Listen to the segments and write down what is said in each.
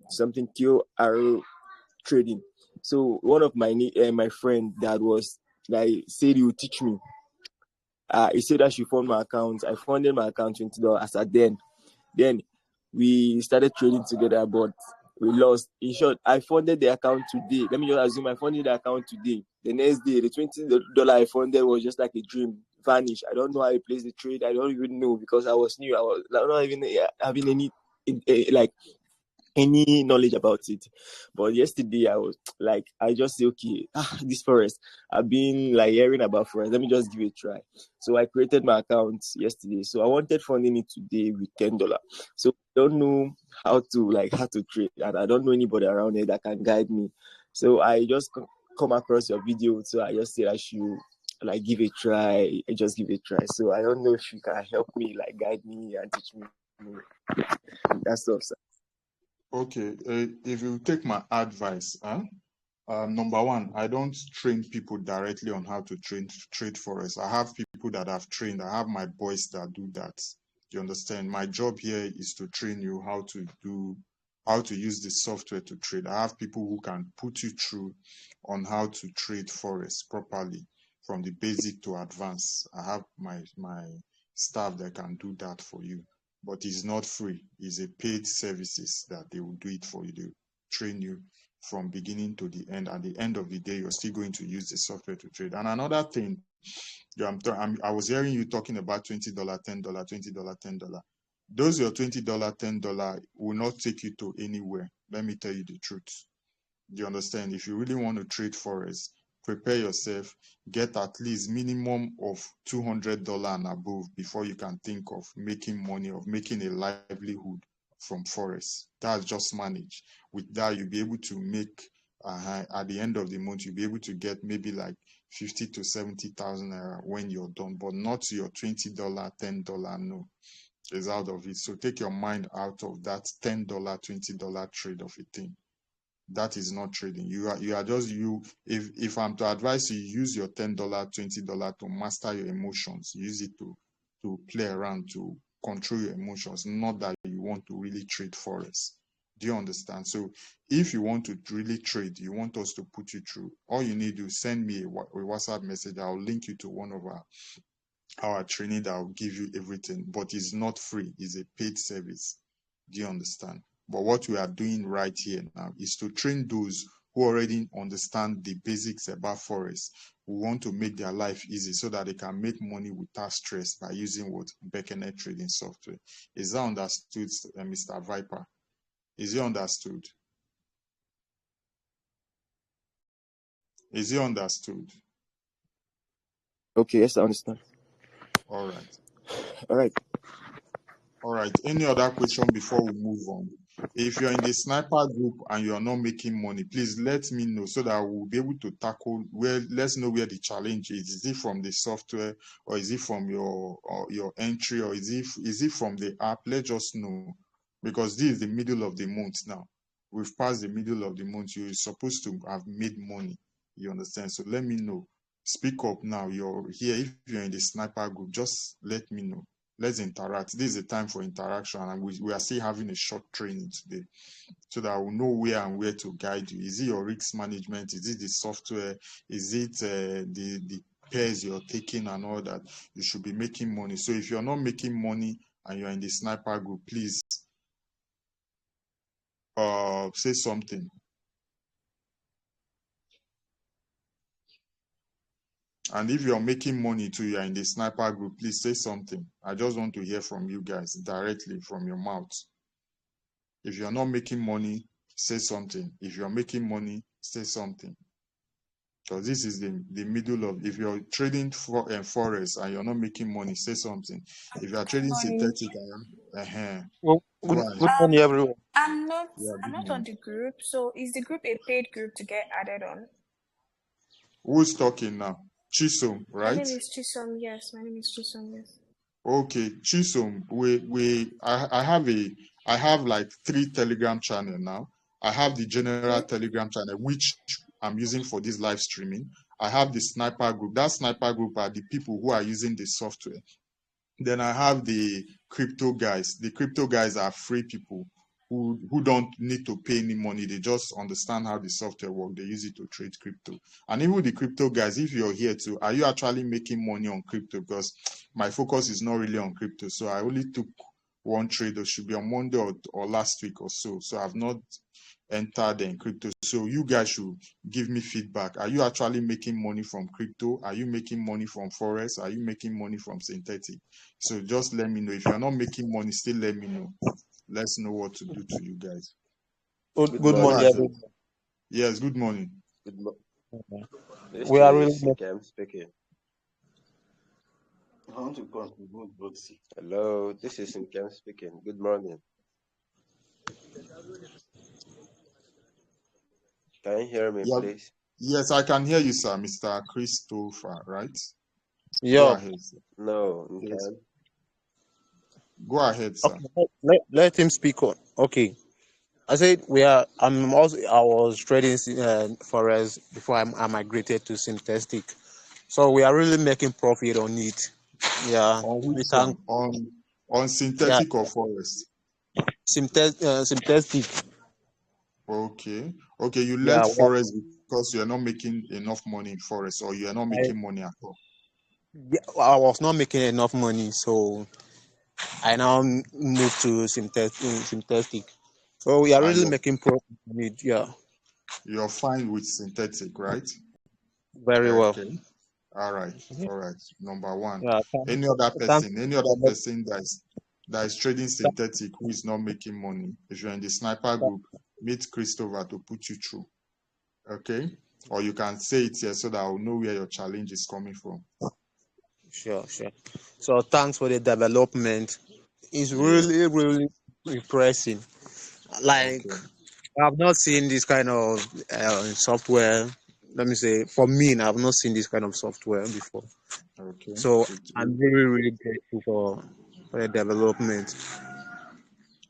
something QR trading. So one of my friend that said he would teach me. He said I should fund my account. I funded my account $20 as at then. Then we started trading together, but we lost. In short, I funded the account today. Let me just assume I funded the account today. The next day, the $20 I funded was just like a dream, vanished. I don't know how I placed the trade. I don't even know because I was new. I was not even having any knowledge about it. But yesterday I just say, okay, this forest, I've been hearing about forest, let me just give it a try. So I created my account yesterday. So I wanted funding it today with $10. So I don't know how to trade, and I don't know anybody around here that can guide me. So I just come across your video, so I just said I should give a try. I just give it a try. So I don't know if you can help me, guide me and teach me. That's all, sir. Okay, if you take my advice, number one, I don't train people directly on how to trade forex. I have people that I've trained. I have my boys that do that. You understand? My job here is to train you how to use the software to trade. I have people who can put you through on how to trade forex properly from the basic to advanced. I have my staff that can do that for you. But it's not free. It's a paid services that they will do it for you. They will train you from beginning to the end. At the end of the day, you're still going to use the software to trade. And another thing, I was hearing you talking about $20, $10, $20, $10. Those your $20, $10 will not take you to anywhere. Let me tell you the truth. Do you understand? If you really want to trade forex, prepare yourself, get at least minimum of $200 and above before you can think of making money, of making a livelihood from forex. That's just managed. With that, you'll be able to make, at the end of the month, you'll be able to get maybe 50 to 70,000 naira when you're done, but not your $20, $10, no. It's out of it. So take your mind out of that $10, $20 trade of a thing. That is not trading. You are just you. If I'm to advise you, use your $10, $20 to master your emotions. Use it to play around, to control your emotions. Not that you want to really trade forex. Do you understand? So if you want to really trade, you want us to put you through. All you need to send me a WhatsApp message. I'll link you to one of our training that will give you everything. But it's not free. It's a paid service. Do you understand? But what we are doing right here now is to train those who already understand the basics about forex, who want to make their life easy so that they can make money without stress by using Bekenet Trading software. Is that understood, Mr. Viper? Is it understood? Is it understood? Okay, yes, I understand. All right. All right. All right. Any other question before we move on? If you're in the sniper group and you're not making money, please let me know so that we'll be able to tackle let's know where the challenge is. Is it from the software, or is it from your entry, or is it from the app? Let us know, because this is the middle of the month now. We've passed the middle of the month. You're supposed to have made money. You understand? So let me know. Speak up now. You're here. If you're in the sniper group, just let me know. Let's interact. This is a time for interaction, and we are still having a short training today so that we'll know where to guide you. Is it your risk management? Is it the software? Is it the pairs you're taking and all that? You should be making money. So if you're not making money and you're in the sniper group, please say something. And if you're making money too, you're in the sniper group, please say something. I just want to hear from you guys directly from your mouth. If you're not making money, say something. If you're making money, say something. Because this is the middle of, if you're trading for forex and you're not making money, say something. If you're trading synthetic, Well, good morning, everyone. I'm not on the group. So is the group a paid group to get added on? Who's talking now? Chisom, right? My name is Chisom. Yes, my name is Chisom. Yes. Okay, Chisom. I have like 3 Telegram channel now. I have the general Telegram channel, which I'm using for this live streaming. I have the sniper group. That sniper group are the people who are using the software. Then I have the crypto guys. The crypto guys are free people who don't need to pay any money. They just understand how the software works. They use it to trade crypto. And even the crypto guys, if you're here too, are you actually making money on crypto? Because my focus is not really on crypto. So I only took one trade. It should be on Monday or last week or so. So I've not entered in crypto. So you guys should give me feedback. Are you actually making money from crypto? Are you making money from forex? Are you making money from synthetic? So just let me know. If you're not making money, still let me know. Let's know what to do to you guys. Good Go morning, ahead. everyone. Yes, good morning. We are really Sinkem speaking. I want to contribute, but Hello, this is Sinkem speaking. Good morning. Can you hear me, Yeah. please? Yes, I can hear you, sir. Mr. Christopher, right? Go yeah. ahead, sir. No, Yes. Nkem. Go ahead, sir. Okay, let him speak on. Okay. I said I was trading forex before I migrated to synthetic. So we are really making profit on it. Yeah. On We which thank one? On synthetic or forest? synthetic. Okay. Okay, you Yeah, left forest because you are not making enough money in forest, or you are not making money at all. I was not making enough money, so I now moved to synthetic. So we are And really making profit on it. Yeah. you're fine with synthetic, right? Very well. Okay. All right. All right. Number one. Yeah. Any other Thank person that is trading synthetic who is not making money, if you're in the sniper group, meet Christopher to put you through. Okay? Or you can say it here so that I'll know where your challenge is coming from. Sure. So thanks for the development. It's Yeah. really impressive. Like Okay. I've not seen this kind of software. Let me say, for me, I've not seen this kind of software before. Okay. So I'm really grateful for the development.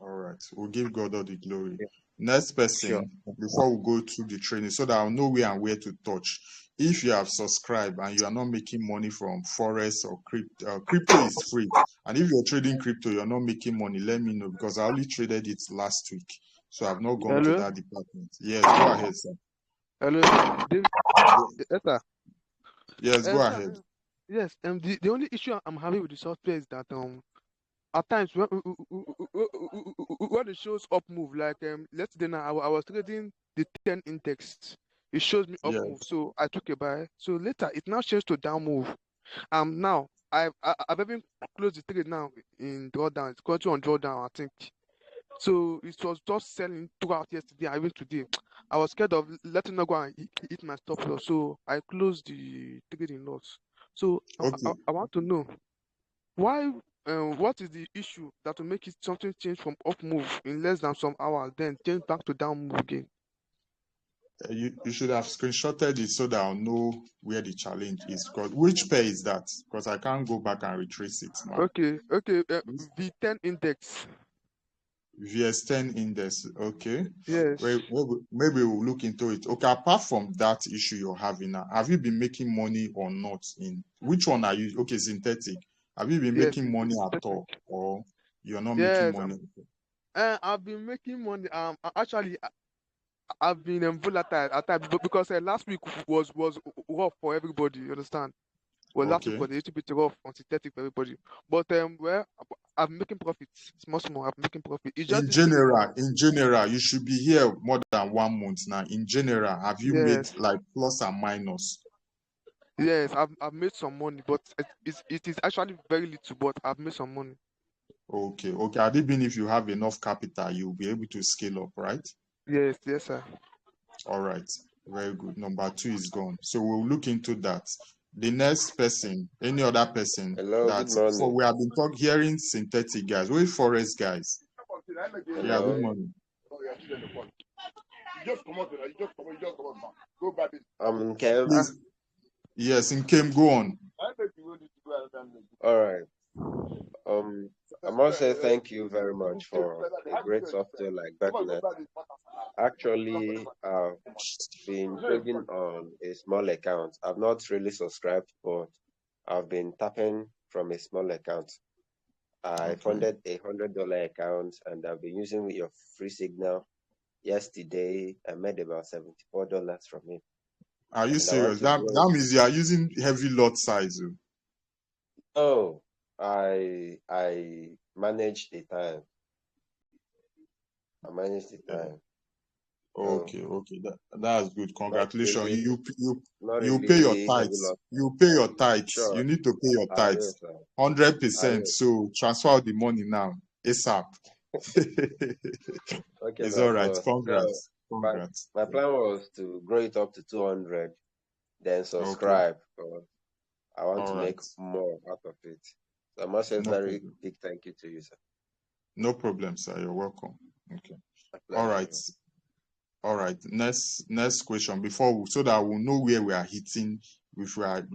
All right. We'll give God all the glory. Yeah. Next Sure. person, before we go through the training, so that I'll know where and where to touch. If you have subscribed and you are not making money from forex or crypto, crypto is free. And if you're trading crypto, you're not making money, let me know, because I only traded it last week. So I've not gone to that department. Yes, go ahead, sir. Hello, David. Yes, sir. Yes, go Sir, ahead. yes. The only issue I'm having with the software is that at times when it shows up move, like let's say now I was trading the 10 index, it shows me up move, Yes. so I took a buy. So later it now changed to down move. Now I've even closed the trade now in drawdown. It's currently on drawdown, I think. So it was just selling throughout yesterday, even today. I was scared of letting it go and hit my stop loss, so I closed the trading loss. So Okay. I want to know why. What is the issue that will make it something change from up move in less than some hours, then change back to down move again? You should have screenshotted it so that I'll know where the challenge is. Because which pair is that? Because I can't go back and retrace it now. Okay. V10 index. VS10 index. Okay. Yes. Maybe we'll look into it. Okay. Apart from that issue you're having now, have you been making money or not? In which one are you? Okay, synthetic. Have you been Yes. making money at all, or you're not making Yes. money? I've been making money. Actually, I've been volatile at times because last week was rough for everybody. You understand? Well, last week Okay. was a little bit rough on synthetic for everybody. But well, I'm making profits. Small. I'm making profit. It's just In this trade now. general, you should be here more than 1 month now. In general, have you made Yes. like plus and minus? Yes, I've made some money, but it is actually very little. But I've made some money. Okay. Had it been if you have enough capital, you'll be able to scale up, right? Yes, sir. All right. Very good. Number 2 is gone. So we'll look into that. The next person, any other person Hello, that good morning. we have been hearing synthetic guys. Wait, forest guys. Hello. Yeah, good morning. Nkem. Please. Yes, in Came, go on. All right. I must say thank you very much for a great software like Bekenet. Actually, I've been trading on a small account. I've not really subscribed, but I've been tapping from a small account. I Okay. funded $100 account, and I've been using your free signal. Yesterday, I made about $74 from it, Are you and I want serious? to That grow that it. means you are using heavy lot size. Oh, I manage the time. I manage the Yeah. time. So Okay. That's good. not Congratulations. really, not You pay your really heavy tithes. loss. You pay your tithes. You Sure, need to pay your I will, tithes. sir. I 100%. will. So transfer the money now. ASAP. Okay, It's my all right. boss. So Congrats. my Congrats. my Yeah. plan was to grow it up to 200, then Okay. subscribe. But I want All to make right. more out of it. So I must say No very problem. big thank you to you, sir. No problem, sir. You're welcome. Okay. My All pleasure. right. All right. Next question so that we'll know where we are hitting. If we are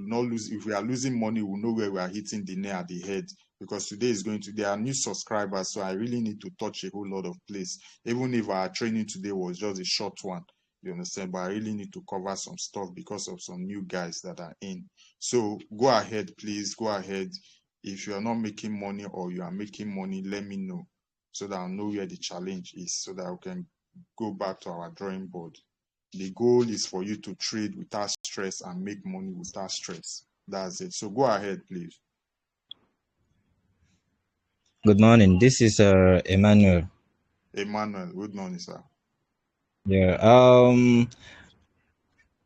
losing money, we'll know where we are hitting the nail at the head. Because today is there are new subscribers, so I really need to touch a whole lot of place. Even if our training today was just a short one, you understand? But I really need to cover some stuff because of some new guys that are in. So go ahead, please. Go ahead. If you are not making money or you are making money, let me know so that I'll know where the challenge is, so that we can go back to our drawing board. The goal is for you to trade without stress and make money without stress. That's it. So go ahead, please. Good morning. This is Emmanuel. Emmanuel, good morning, sir. Yeah.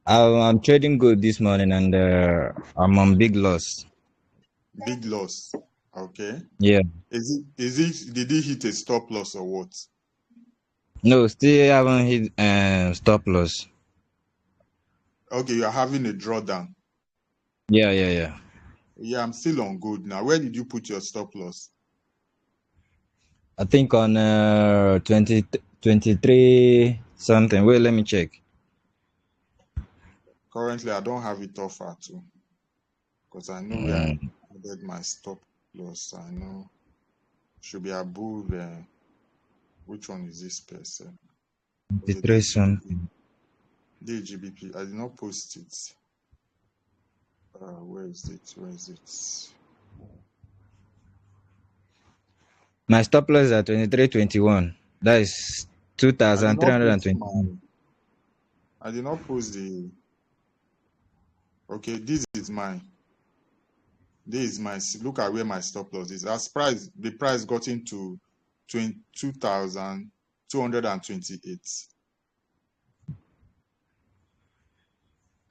I'm trading good this morning, and I'm on big loss. Big loss. Okay. Yeah. Did he hit a stop loss or what? No, still haven't hit stop loss. Okay, you are having a drawdown. Yeah. Yeah, I'm still on good now. Where did you put your stop loss? I think on 23 something. Wait, let me check. Currently, I don't have it offer too, because I know where I added my stop loss. I know should be above. Which one is this person? Was it 23 something. DGBP? I did not post it. Where is it? My stop loss is at 23.21. That is I did not post 2,320. I did not post the. Okay, this is mine. Look at where my stop loss is. The price got into 22,228.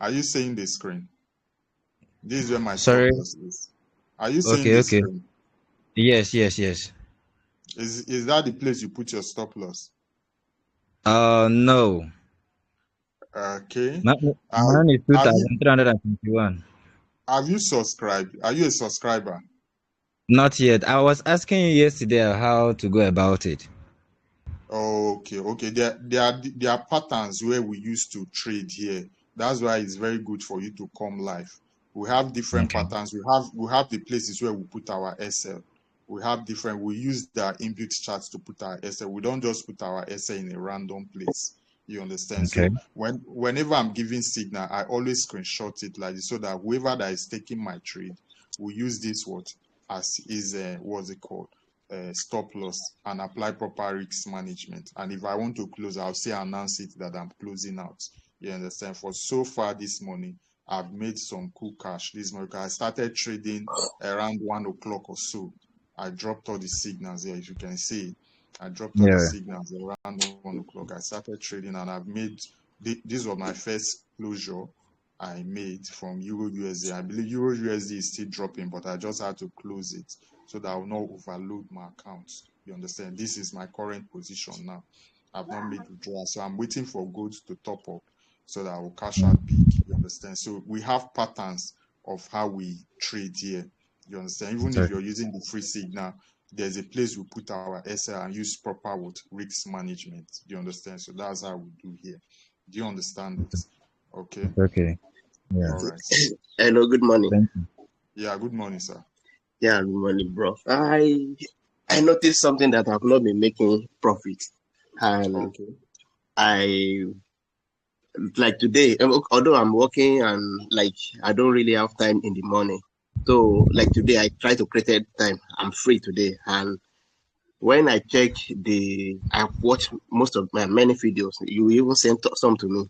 Are you seeing the screen? This is where my Sorry. stop loss is. Are you seeing Okay. the screen? Yes. Is that the place you put your stop loss? No. Okay. Mine is 2,321. Have you subscribed? Are you a subscriber? Not yet. I was asking you yesterday how to go about it. Okay. There are patterns where we used to trade here. That's why it's very good for you to come live. We have different patterns. We have the places where we put our SL. We use the inbuilt charts to put our SL. We don't just put our SL in a random place. You understand? Okay. So whenever I'm giving signal, I always screenshot it like this so that whoever that is taking my trade will use this what's it called? Stop loss and apply proper risk management. And if I want to close, I'll say announce it that I'm closing out. You understand? For so far this morning, I've made some cool cash this morning. I started trading around 1 o'clock or so. I dropped all the signals there. If you can see, I dropped all the signals around 1 o'clock. I started trading and I've made this was my first closure I made from Euro USD. I believe Euro USD is still dropping, but I just had to close it so that I will not overload my accounts. You understand? This is my current position now. I've not made withdrawal, so I'm waiting for gold to top up so that I will cash out big. You understand? So we have patterns of how we trade here. You understand? Even if you're using the free signal, there's a place we put our SL and use proper risk management. You understand? So that's how we do here. Do you understand it? Okay. Okay. Yeah. All right. Hello, good morning. Thank you. Yeah, good morning, sir. Yeah, good morning, bro. I noticed something that I've not been making profit, and Okay. I like today. Although I'm working and like I don't really have time in the morning So like today, I try to create time. I'm free today, and when I check I've watched most of my many videos. You even sent some to me.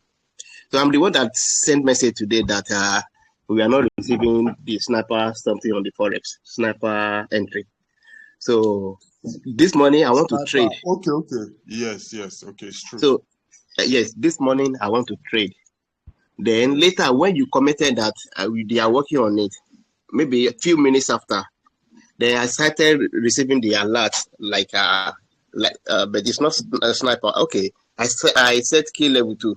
So I'm the one that sent message today that we are not receiving the sniper something on the forex sniper entry. So this morning I want to trade. Okay. Yes. Okay, it's true. So yes, this morning I want to trade. Then later when you commented that they are working on it, maybe a few minutes after, then I started receiving the alert but it's not a sniper. Okay, I set key level 2.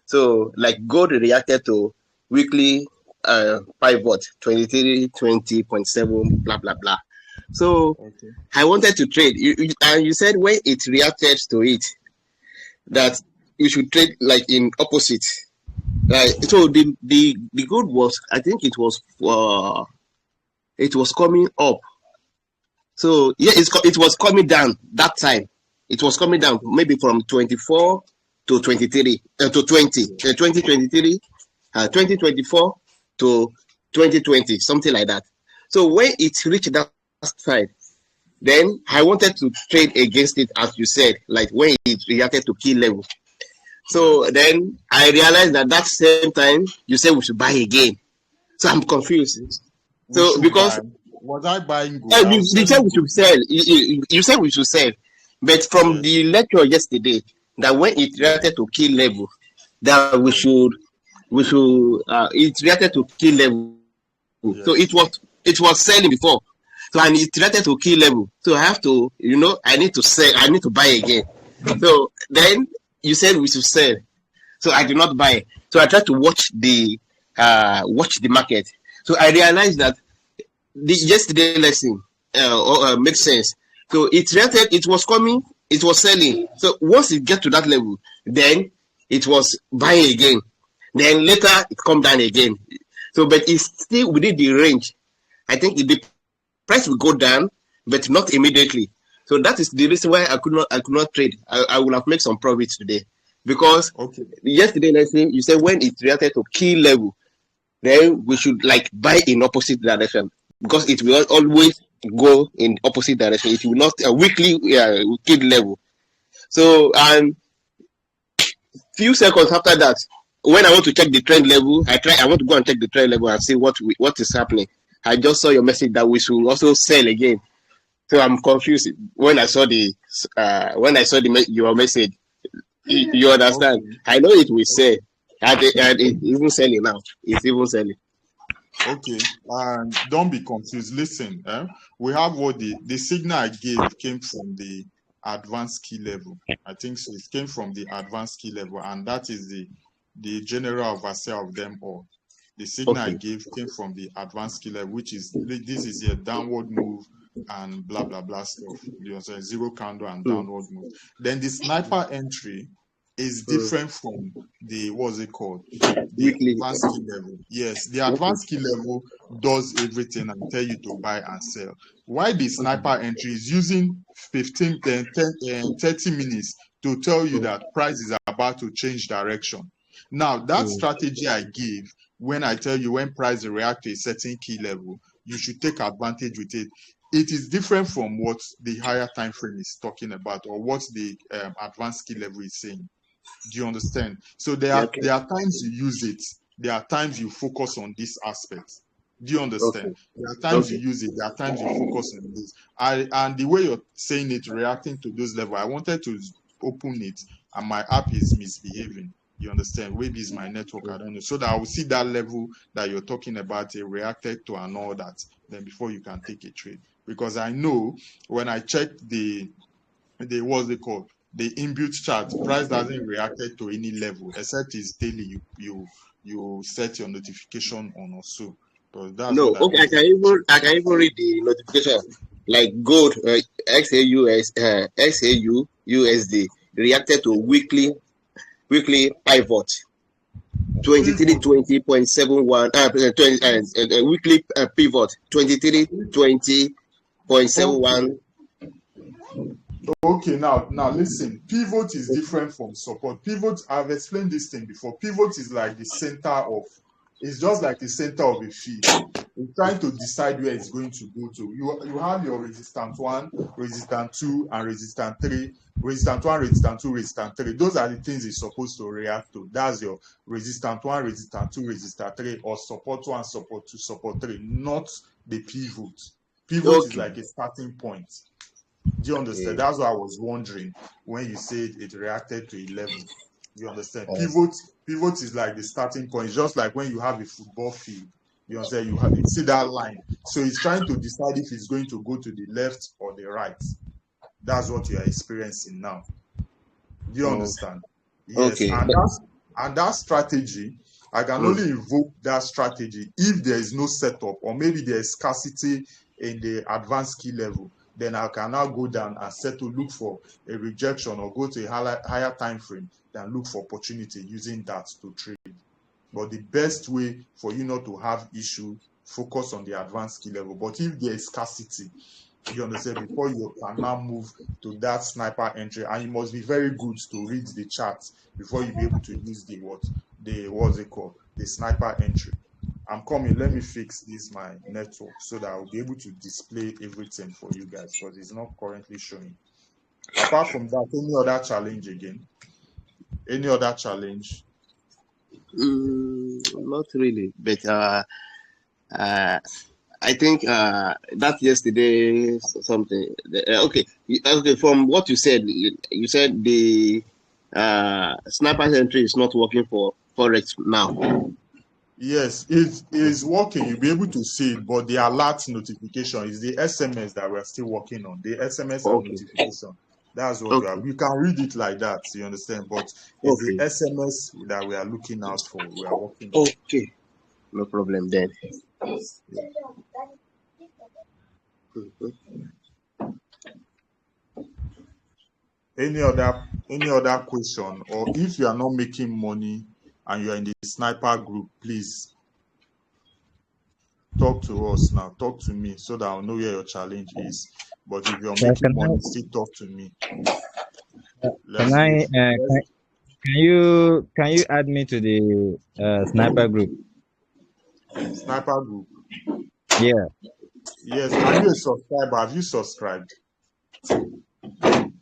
So like gold reacted to weekly pivot 2320.7 blah blah blah. So Okay. I wanted to trade. And you said when it reacted to it that you should trade like in opposite. So the gold was, I think it was coming up. So yeah, it was coming down that time. It was coming down maybe from 24 to 23 to 2023, 2024 to 2020, something like that. So when it reached that side, then I wanted to trade against it, as you said, like when it reacted to key level. So then I realized that same time you said we should buy again. So I'm confused. So because was I buying gold? you said we should sell. You said we should sell, but from the lecture yesterday, that when it reacted to key level, that we should it reacted to key level. So it was selling before. So and it reacted to key level. So I have to, I need to sell. I need to buy again. So then you said we should sell. So I did not buy. So I tried to watch the market. So I realized that the yesterday lesson makes sense. So it reacted, it was coming, it was selling. So once it get to that level, then it was buying again. Then later it come down again. So but it's still within the range. I think the price will go down, but not immediately. So that is the reason why I could not trade. I would have made some profits today. Because yesterday lesson you said when it reacted to key level, then we should like buy in opposite direction, because it will always go in opposite direction. It will not weekly key level. So and few seconds after that, when I want to check the trend level, I want to go and check the trend level and see what is happening. I just saw your message that we should also sell again. So I'm confused when I saw your message. You understand? Okay. I know it will sell, and it's even selling now. It's even selling. Okay, don't be confused. Listen, we have what the signal I gave came from the advanced key level. I think so. It came from the advanced key level, and that is the general overseer of them all. The signal I gave came from the advanced key level, which is this is a downward move and blah blah blah stuff. You know, so zero candle and downward move. Then the sniper entry is different from the what's it called? The advanced key level. Yes, the advanced key level does everything and tell you to buy and sell. Why the sniper entry is using 15, 10, 30 minutes to tell you that price is about to change direction. Now, that strategy I give, when I tell you when price react to a certain key level, you should take advantage with it. It is different from what the higher time frame is talking about or what the advanced key level is saying. Do you understand? So there are times you use it. There are times you focus on this aspect. Do you understand? There are times you use it. There are times you focus on this. And the way you're saying it, reacting to those levels, I wanted to open it, and my app is misbehaving. You understand? Maybe it's my network. I don't know. So that I will see that level that you're talking about, it reacted to and all that. Then before you can take a trade, because I know when I check the what's it called? The inbuilt chart, price doesn't react to any level except it's daily. You set your notification on or so. But that's no, what okay. I can even read the notification. Like gold, XAU USD reacted to weekly pivot 2320.71 weekly pivot 2320.71. Okay, now listen. Pivot is different from support. Pivot, I've explained this thing before. Pivot is like the center of It's just like the center of a field. You're trying to decide where it's going to go to. You have your resistant 1, resistant 2, and resistant 3. Resistant 1, resistant 2, resistant 3. Those are the things it's supposed to react to. That's your resistant 1, resistant 2, resistant 3, or support 1, support 2, support 3, not the pivot. Pivot is Okay. like a starting point. Do you understand? Okay. That's what I was wondering when you said it reacted to 11. You understand? Oh. Pivot is like the starting point. It's just like when you have a football field. You understand? You see that line. So it's trying to decide if it's going to go to the left or the right. That's what you are experiencing now. Do you understand? Yes. Okay. And that strategy, I can only invoke that strategy if there is no setup, or maybe there is scarcity in the advanced key level. Then I can now go down and settle, look for a rejection, or go to a higher time frame, then look for opportunity using that to trade. But the best way for you not to have issue, focus on the advanced key level. But if there is scarcity, you understand, before you can now move to that sniper entry, and you must be very good to read the charts before you be able to use what's it called, the sniper entry. I'm coming. Let me fix this my network so that I'll be able to display everything for you guys, because it's not currently showing. Apart from that, any other challenge again? Any other challenge? Not really, but I think that yesterday something. Okay, From what you said said the sniper entry is not working for forex now. Yes, it is working. You'll be able to see it, but the alert notification is the SMS that we're still working on. The SMS and notification. That's what you are. We can read it like that, you understand? But it's the SMS that we are looking out for. We are working on. Okay, no problem then. Any other question? Or if you are not making money and you are in the sniper group, please talk to us now. Talk to me so that I'll know where your challenge is. But if you're making money, still talk to me. Can you add me to the sniper group? Sniper group? Yeah. Yes. Are you a subscriber? Have you subscribed?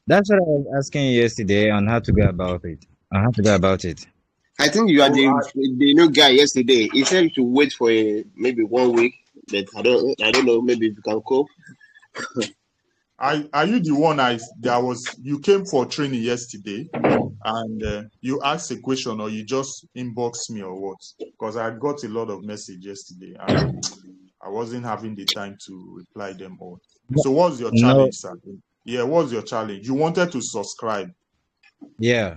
That's what I was asking you yesterday on how to go about it. I think you are the new guy yesterday. He said to wait for maybe 1 week, but I don't know. Maybe if you can cope. Are you the one you came for training yesterday and you asked a question, or you just inboxed me, or what? Because I got a lot of message yesterday and I wasn't having the time to reply them all. So what's your challenge, sir? Yeah, what's your challenge? You wanted to subscribe. Yeah.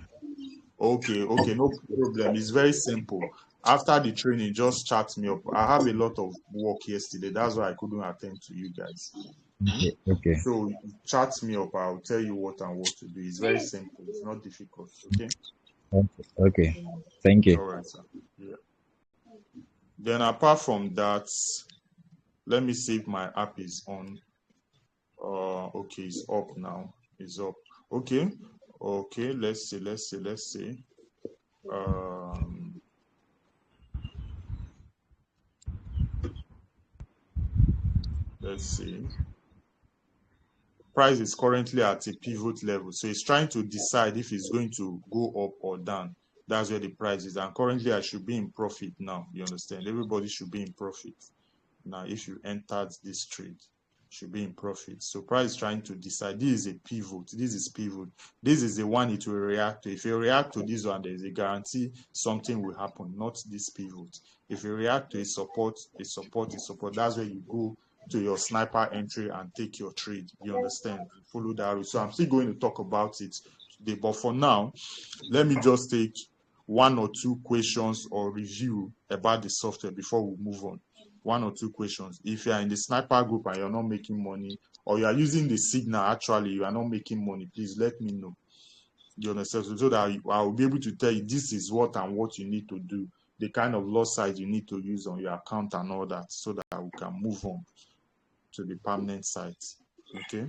Okay, no problem. It's very simple. After the training, just chat me up. I have a lot of work yesterday. That's why I couldn't attend to you guys. Okay. So chat me up. I'll tell you what and what to do. It's very simple. It's not difficult. Okay. Okay. Thank you. All right, sir. Yeah. Then apart from that, let me see if my app is on. Okay, it's up now. It's up. Okay. Let's see. Let's see. Price is currently at a pivot level, so it's trying to decide if it's going to go up or down. That's where the price is, and currently I should be in profit now. You understand? Everybody should be in profit now. If you entered this trade, should be in profit. So price is trying to decide. This is a pivot. This is pivot. This is the one it will react to. If you react to this one, there is a guarantee something will happen, not this pivot. If you react to a support, that's where you go to your sniper entry and take your trade. You understand? Follow that route. So I'm still going to talk about it today, but for now, let me just take 1 or 2 questions or review about the software before we move on. 1 or 2 questions. If you are in the sniper group and you're not making money, or you are using the signal, actually you are not making money, please let me know. You understand? So that I will be able to tell you this is what and what you need to do, the kind of loss size you need to use on your account and all that, so that we can move on to the permanent site. Okay.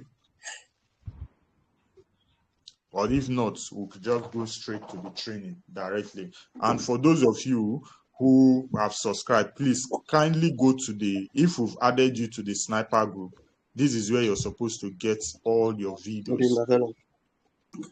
Or if not, we could just go straight to the training directly. And for those of you who have subscribed, please kindly go to if we've added you to the sniper group, this is where you're supposed to get all your videos.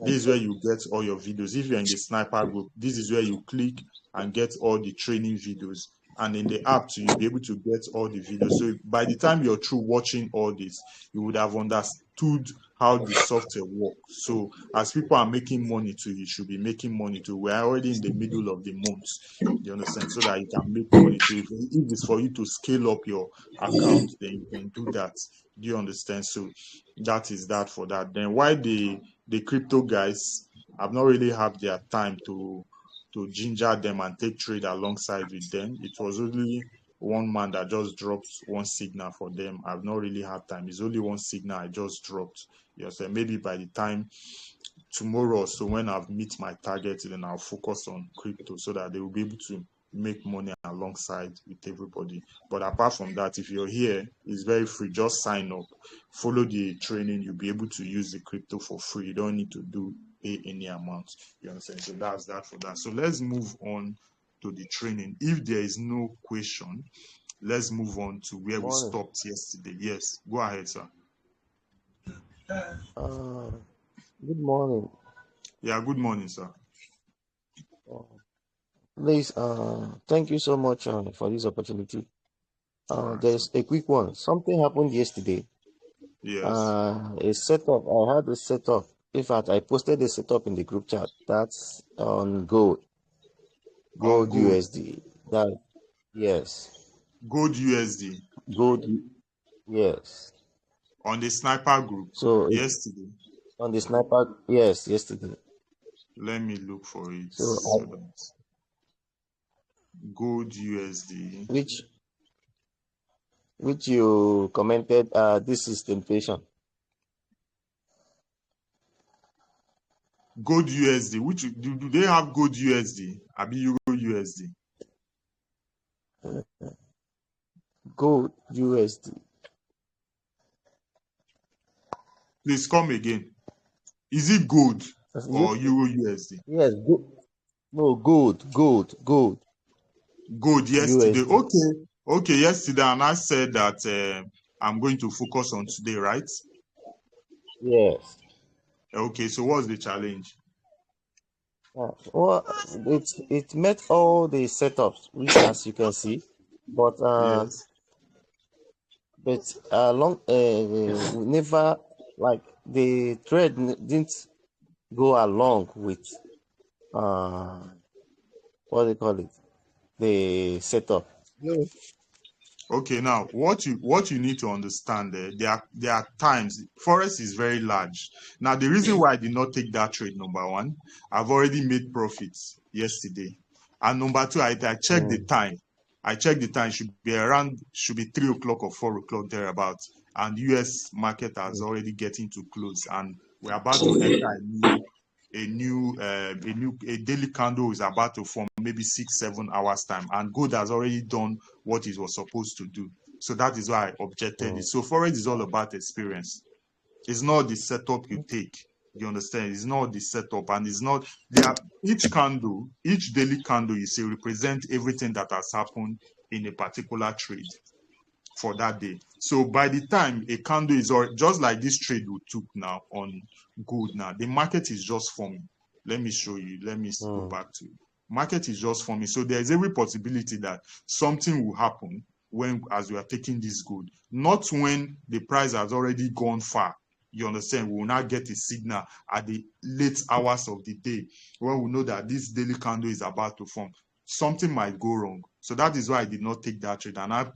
This is where you get all your videos. If you're in the sniper group, this is where you click and get all the training videos. And in the app too, you'll be able to get all the videos. So by the time you're through watching all this, you would have understood how the software works. So as people are making money too, you should be making money too. We're already in the middle of the month, you understand? So that you can make money too. If it's for you to scale up your account, then you can do that. Do you understand? So that is that for that. Then why the crypto guys, I've not really had their time to ginger them and take trade alongside with them. It was only one man that just dropped one signal for them. I've not really had time. It's only one signal I just dropped. Yes, and maybe by the time tomorrow or so, when I've meet my target, then I'll focus on crypto so that they will be able to make money alongside with everybody. But apart from that, if you're here, it's very free. Just sign up, follow the training. You'll be able to use the crypto for free. You don't need to pay any amount. You understand? So that's that for that. So let's move on to the training. If there is no question, let's move on to where we stopped yesterday. Yes, go ahead, sir. Good morning. Yeah, good morning, sir. Please, thank you so much for this opportunity. Alright, There's a quick one. Something happened yesterday. Yes. A setup. I had a setup. In fact, I posted a setup in the group chat. That's on Gold On Gold. USD. That yes. Gold USD. Gold. Yes. On the sniper group. So yesterday. On the sniper. Yes, yesterday. Let me look for it. So Gold USD. Which you commented. This is temptation. Gold USD. Which do they have Gold USD? Abi Euro USD. Gold USD. Please come again. Is it gold or Euro USD? Yes, no, gold. Gold yesterday. USD. Okay, yesterday, and I said that I'm going to focus on today, right? Yes. Okay, so what's the challenge? Well, it met all the setups, which as you can see, but yes. We never, like, the trade didn't go along with what do you call it, the setup. Okay, now what you need to understand, there are times forex is very large. Now the reason why I did not take that trade, number one, I've already made profits yesterday, and number two, I checked the time. I checked the time, should be 3 o'clock or 4 o'clock thereabout, and US market has already getting to close, and we're about to enter a daily candle is about to form, maybe 6-7 hours time, and gold has already done what it was supposed to do. So that is why I objected it. So forex is all about experience. It's not the setup you take. You understand? It's not the setup, and it's not each daily candle you see represent everything that has happened in a particular trade for that day. So by the time a candle is just like this trade we took now on gold, now the market is just forming. Let me show you. Let me go back to it. Market is just forming. So there is every possibility that something will happen as we are taking this gold, not when the price has already gone far. You understand? We will not get a signal at the late hours of the day when we know that this daily candle is about to form. Something might go wrong. So that is why I did not take that trade. And I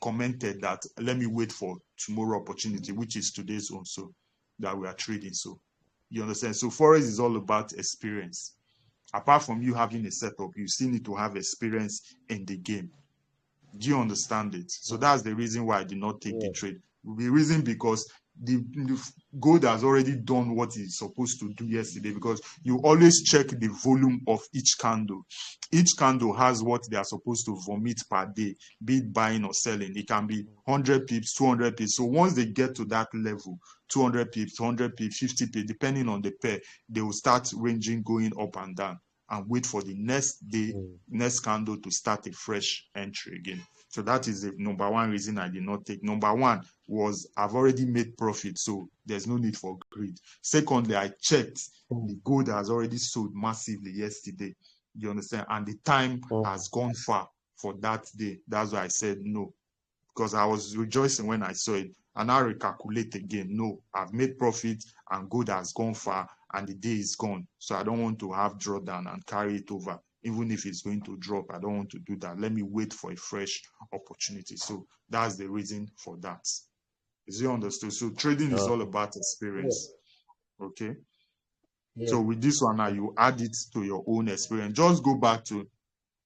commented that let me wait for tomorrow opportunity, which is today's one, so that we are trading. So you understand? So forex is all about experience. Apart from you having a setup, you still need to have experience in the game. Do you understand it? So that's the reason why I did not take the trade. The reason because the gold has already done what it's supposed to do yesterday, because you always check the volume of each candle. Each candle has what they are supposed to vomit per day, be it buying or selling. It can be 100 pips, 200 pips. So once they get to that level, 200 pips, 100 pips, 50 pips, depending on the pair, they will start ranging, going up and down. and wait for the next day, next candle to start a fresh entry again. So that is the number one reason I did not take. Number one was I've already made profit, so there's no need for greed. Secondly, I checked the gold has already sold massively yesterday. You understand? And the time has gone far for that day. That's why I said no, because I was rejoicing when I saw it. And I recalculate again. No, I've made profit and gold has gone far and the day is gone. So I don't want to have drawdown and carry it over. Even if it's going to drop, I don't want to do that. Let me wait for a fresh opportunity. So that's the reason for that. Is you understood? So trading is all about experience. Okay. So with this one now, you add it to your own experience. Just go back to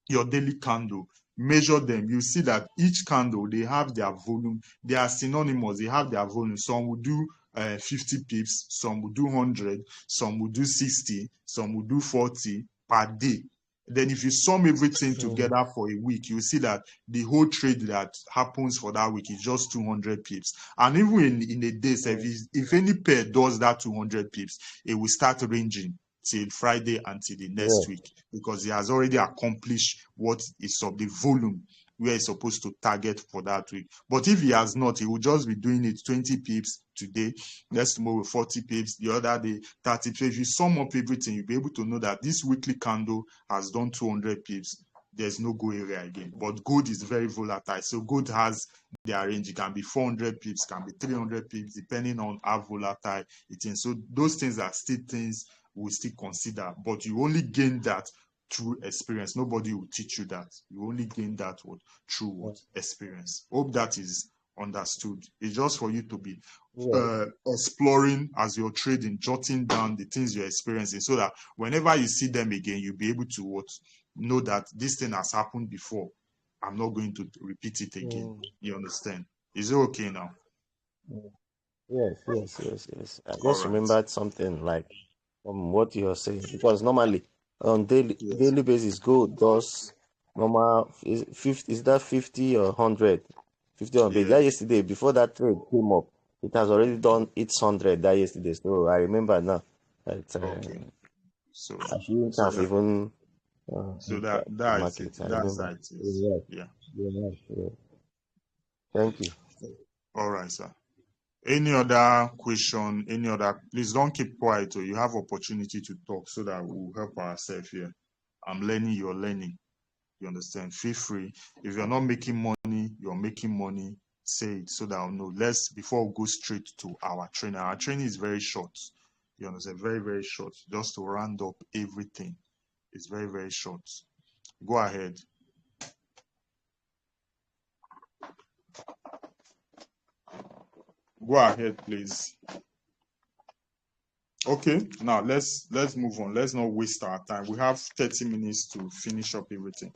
your daily candle, measure them. You see that each candle, they have their volume. They are synonymous. They have their volume. Some will do 50 pips, some will do 100, some will do 60, some will do 40 per day. Then if you sum everything together for a week, you see that the whole trade that happens for that week is just 200 pips. And even in a day, if any pair does that 200 pips, it will start ranging till Friday until the next week, because he has already accomplished what is of the volume where he's supposed to target for that week. But if he has not, he will just be doing it 20 pips today, next tomorrow 40 pips, the other day 30 pips. If you sum up everything, you'll be able to know that this weekly candle has done 200 pips. There's no go area again. But gold is very volatile. So gold has their range. It can be 400 pips, can be 300 pips, depending on how volatile it is. So those things are still things we still consider, but you only gain that through experience. Nobody will teach you that. You only gain that through experience. Hope that is understood. It's just for you to be exploring as you're trading, jotting down the things you're experiencing, so that whenever you see them again, you'll be able to know that this thing has happened before. I'm not going to repeat it again. You understand? Is it okay now? Yes. I All just right. remembered something like from what you're saying, because normally on daily basis, gold does normal is 50, is that 50 or 100? 50 on base. That yesterday, before that trade came up, it has already done 800 that yesterday. So I remember now that So I shouldn't have even so entered the that's it. market. I That's remember. how it is. Yeah. Yeah. Thank you. All right, sir. Any other question? Please don't keep quiet, or you have opportunity to talk so that we'll help ourselves here. I'm learning, you're learning. You understand? Feel free. If you're not making money, you're making money, say it so that I'll know. Before we go straight to our training. Our training is very short. You understand? Very, very short. Just to round up everything. It's very, very short. Go ahead. Go ahead, please. Okay, now let's move on. Let's not waste our time. We have 30 minutes to finish up everything.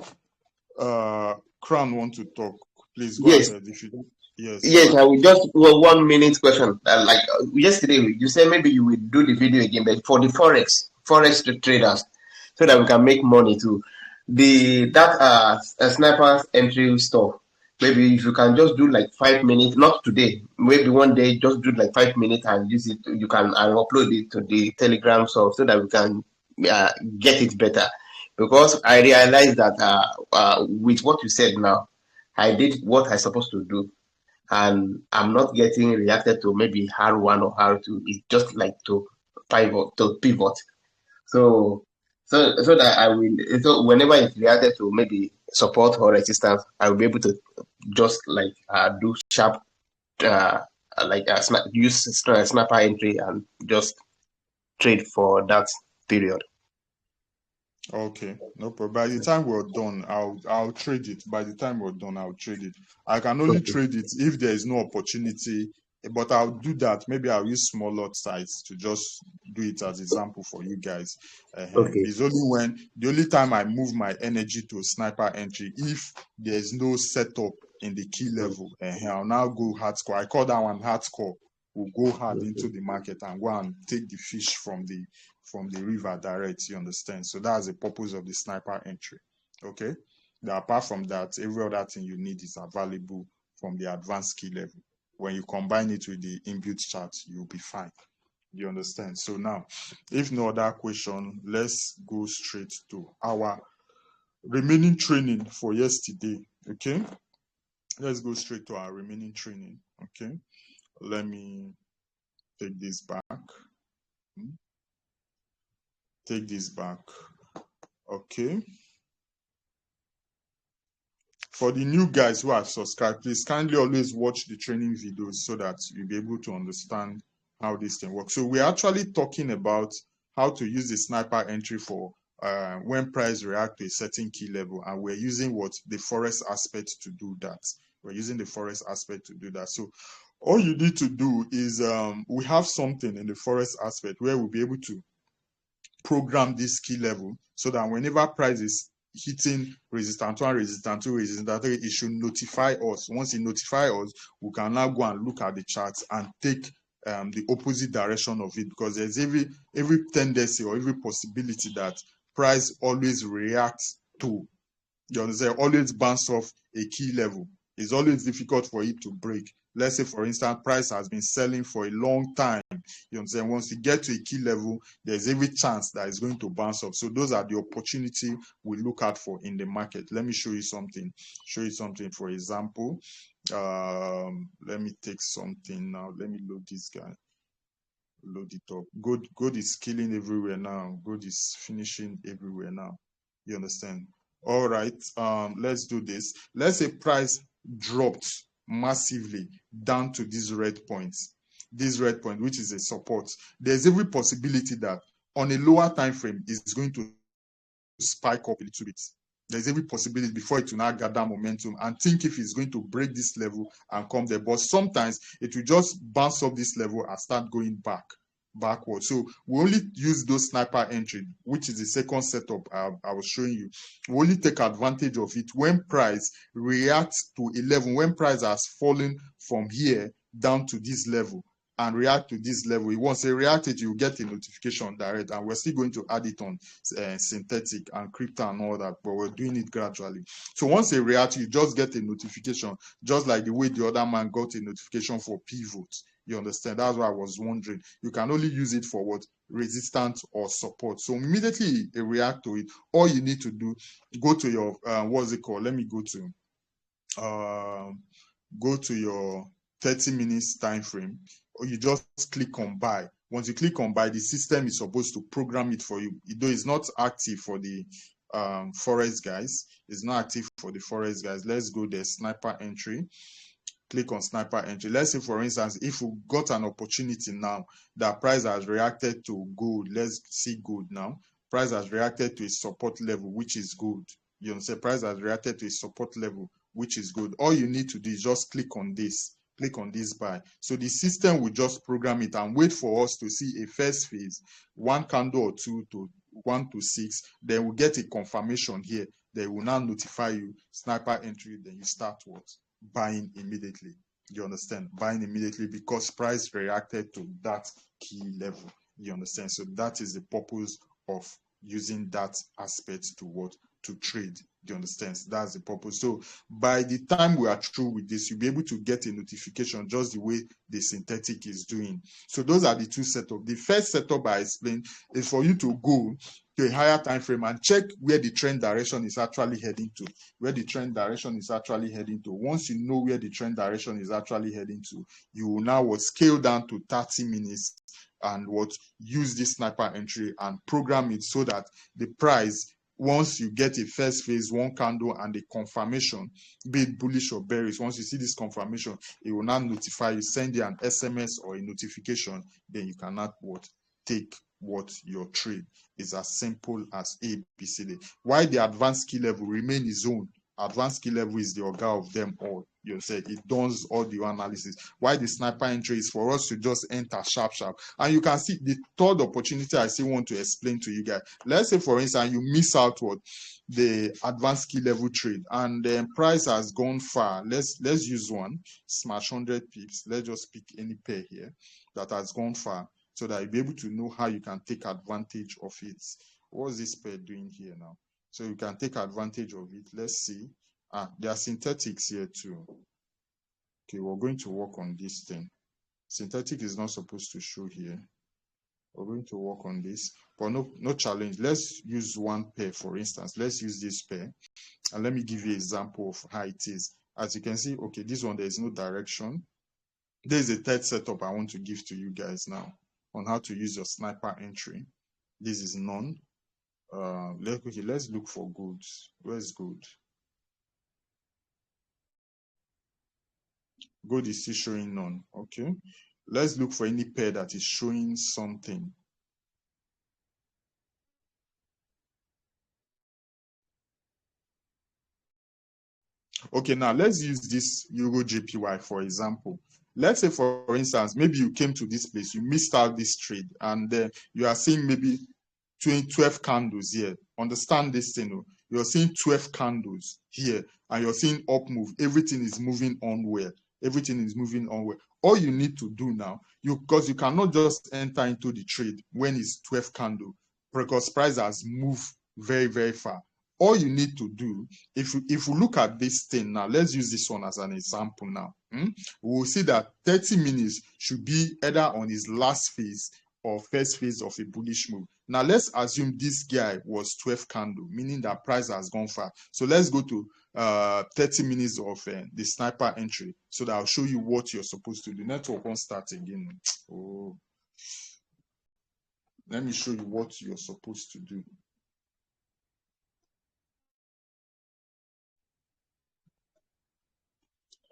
Crown want to talk. Please go Yes, ahead. If you yes. yes, I will just 1 minute question. Yesterday, you said maybe you will do the video again, but for the forex traders, so that we can make money too. That sniper entry stuff. Maybe if you can just do like 5 minutes, not today, maybe one day, just do like 5 minutes and use it. You can upload it to the Telegram so that we can get it better. Because I realized that with what you said now, I did what I supposed to do, and I'm not getting reacted to maybe R1 or R2. It's just like to pivot. So so that I will, so whenever it's reacted to maybe support or resistance, I will be able to just like do sharp use snapper entry and just trade for that period. Okay, no problem. By the time we're done, I'll trade it. By the time we're done, I'll trade it. I can only trade it if there is no opportunity, but I'll do that. Maybe I'll use small lot size to just do it as example for you guys. Okay. It's only the only time I move my energy to sniper entry if there's no setup in the key level. I'll now go hardcore. I call that one hardcore. We'll go hard into the market and go and take the fish from the river direct. You understand? So that's the purpose of the sniper entry. Okay. Now, apart from that, every other thing you need is available from the advanced key level. When you combine it with the inbuilt chart, you'll be fine. You understand? So now, if no other question, let's go straight to our remaining training for yesterday. Okay, let's go straight to our remaining training. Okay, let me take this back. Take this back. Okay. For the new guys who have subscribed, please kindly always watch the training videos so that you'll be able to understand how this thing works. So we're actually talking about how to use the sniper entry for when price react to a certain key level, and we're using what the forest aspect to do that. We're using the forest aspect to do that. So all you need to do is we have something in the forest aspect where we'll be able to program this key level so that whenever price is hitting resistance 1, resistance 2, resistance 3, it should notify us. Once it notifies us, we can now go and look at the charts and take the opposite direction of it, because there's every tendency or every possibility that price always reacts to, you understand, always bounce off a key level. It's always difficult for it to break. Let's say, for instance, price has been selling for a long time. You understand? Once you get to a key level, there's every chance that it's going to bounce up. So those are the opportunity we look out for in the market. Let me show you something. For example, let me take something now. Let me load this guy. Load it up. Gold is killing everywhere now. Gold is finishing everywhere now. You understand? All right. Let's do this. Let's say price dropped massively down to this red point. This red point, which is a support. There's every possibility that on a lower time frame, it's going to spike up a little bit. There's every possibility before it will now gather momentum and think if it's going to break this level and come there. But sometimes it will just bounce up this level and start going backward. So we only use those sniper entry, which is the second setup I was showing you. We only take advantage of it when price reacts to a level, when price has fallen from here down to this level and react to this level. Once they react it, you get a notification direct, and we're still going to add it on synthetic and crypto and all that, but we're doing it gradually. So once they react, you just get a notification, just like the way the other man got a notification for pivot. You understand? That's why I was wondering. You can only use it for what? Resistance or support. So immediately you react to it. All you need to do, go to your what's it called? Let me go to your 30 minutes time frame, or you just click on buy. Once you click on buy, the system is supposed to program it for you. Though it's not active for the forest guys. It's not active for the forest guys. Let's go there, sniper entry. Click on sniper entry. Let's say, for instance, if we got an opportunity now that price has reacted to gold. Let's see gold now. Price has reacted to a support level, which is good. You understand? Price has reacted to a support level, which is good. All you need to do is just click on this buy. So the system will just program it and wait for us to see a first phase, 1 candle or 2 to 1 to 6. Then we'll get a confirmation here. They will now notify you, sniper entry. Then you start what? Buying immediately. You understand? Buying immediately because price reacted to that key level. You understand? So that is the purpose of using that aspect to what? To trade. You understand? So that's the purpose. So by the time we are through with this, you'll be able to get a notification just the way the synthetic is doing. So those are the two setups. The first setup I explained is for you to go to a higher time frame and check where the trend direction is actually heading to. Once you know where the trend direction is actually heading to, you will now scale down to 30 minutes and use this sniper entry and program it so that the price, once you get a first phase, 1 candle and a confirmation, be it bullish or bearish, once you see this confirmation, it will now notify you, send you an SMS or a notification, then you cannot take your trade. Is as simple as ABCD. Why the advanced key level remain his own. Advanced key level is the organ of them all. You say it does all the analysis. Why the sniper entry is for us to just enter sharp. And you can see the third opportunity I still want to explain to you guys. Let's say, for instance, you miss out the advanced key level trade and then price has gone far. Let's use one, smash 100 pips. Let's just pick any pair here that has gone far, so that you'll be able to know how you can take advantage of it. What's this pair doing here now? So you can take advantage of it. Let's see. There are synthetics here too. Okay, we're going to work on this thing. Synthetic is not supposed to show here. We're going to work on this, but no challenge. Let's use one pair, for instance. Let's use this pair, and let me give you an example of how it is. As you can see, okay, this one, there is no direction. There's a third setup I want to give to you guys now on how to use your sniper entry. This is none. Let's look for good. Where's good? Good is still showing none. Okay. Let's look for any pair that is showing something. Okay, now let's use this Euro JPY for example. Let's say, for instance, maybe you came to this place, you missed out this trade, and you are seeing maybe 12 candles here. Understand this thing. You're seeing 12 candles here, and you're seeing up move. Everything is moving onward. Everything is moving onward. All you need to do now, because you cannot just enter into the trade when it's 12 candle, because price has moved very, very far. All you need to do, if we look at this thing now, let's use this one as an example now. We will see that 30 minutes should be either on his last phase or first phase of a bullish move. Now, let's assume this guy was 12 candle, meaning that price has gone far. So let's go to 30 minutes of the sniper entry so that I'll show you what you're supposed to do. Network won't start again. Oh, let me show you what you're supposed to do.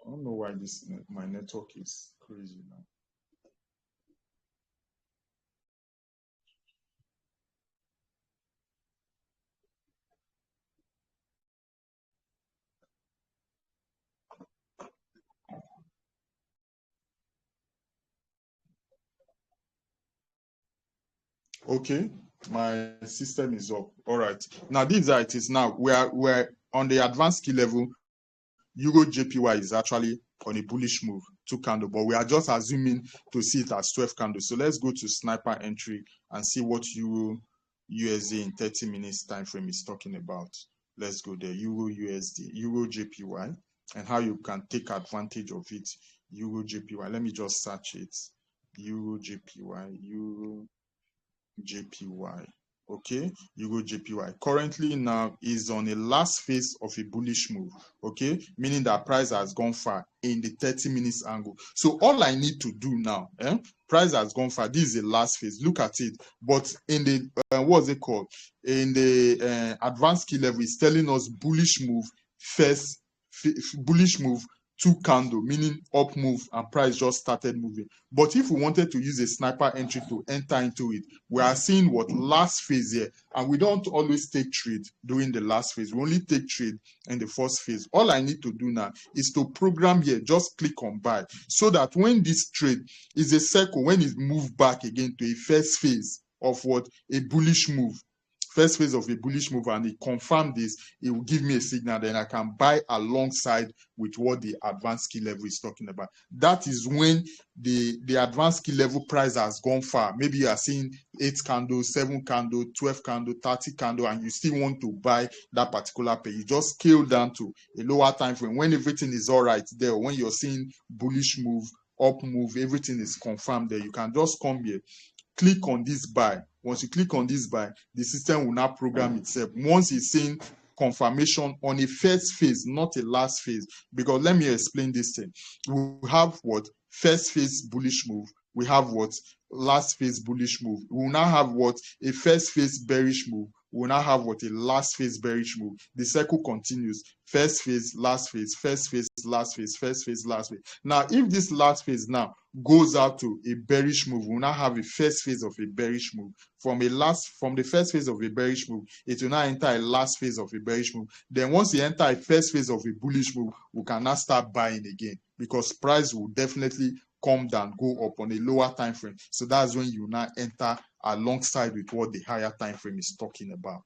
I don't know why my network is crazy now. Okay, my system is up. All right. Now this is how it is. Now we're on the advanced key level. Euro JPY is actually on a bullish move, 2 candle, but we are just assuming to see it as 12 candles. So let's go to sniper entry and see what Euro USD in 30 minutes time frame is talking about. Let's go there. Euro USD, Euro JPY, and how you can take advantage of it. Euro JPY. Let me just search it. Euro JPY, Euro JPY. Okay, Euro JPY currently now is on a last phase of a bullish move. Okay, meaning that price has gone far in the 30 minutes angle. So all I need to do now, price has gone far. This is the last phase. Look at it. But in the what's it called? In the advanced key level, it's telling us bullish move first, bullish move 2 candle, meaning up move, and price just started moving. But if we wanted to use a sniper entry to enter into it, we are seeing what last phase here, and we don't always take trade during the last phase. We only take trade in the first phase. All I need to do now is to program here, just click on buy, so that when this trade is a circle, when it moves back again to a first phase of what a bullish move, first phase of a bullish move, and it confirm this, it will give me a signal, then I can buy alongside with what the advanced key level is talking about. That is when the advanced key level price has gone far. Maybe you are seeing 8 candles, 7 candle, 12 candle, 30 candle, and you still want to buy that particular pair. You just scale down to a lower time frame when everything is all right there. When you're seeing bullish move, up move, everything is confirmed there. You can just come here, click on this buy. Once you click on this buy, the system will now program itself. Once it's saying confirmation on a first phase, not a last phase, because let me explain this thing. We have what? First phase bullish move. We have what? Last phase bullish move. We will now have what? A first phase bearish move. We will now have what? A last phase bearish move. The cycle continues. First phase, last phase, first phase, last phase, first phase, last phase. Now, if this last phase now goes out to a bearish move, we'll now have a first phase of a bearish move. From the first phase of a bearish move, it will now enter a last phase of a bearish move. Then once you enter a first phase of a bullish move, we can now start buying again, because price will definitely come down, go up on a lower time frame. So that's when you now enter alongside with what the higher time frame is talking about.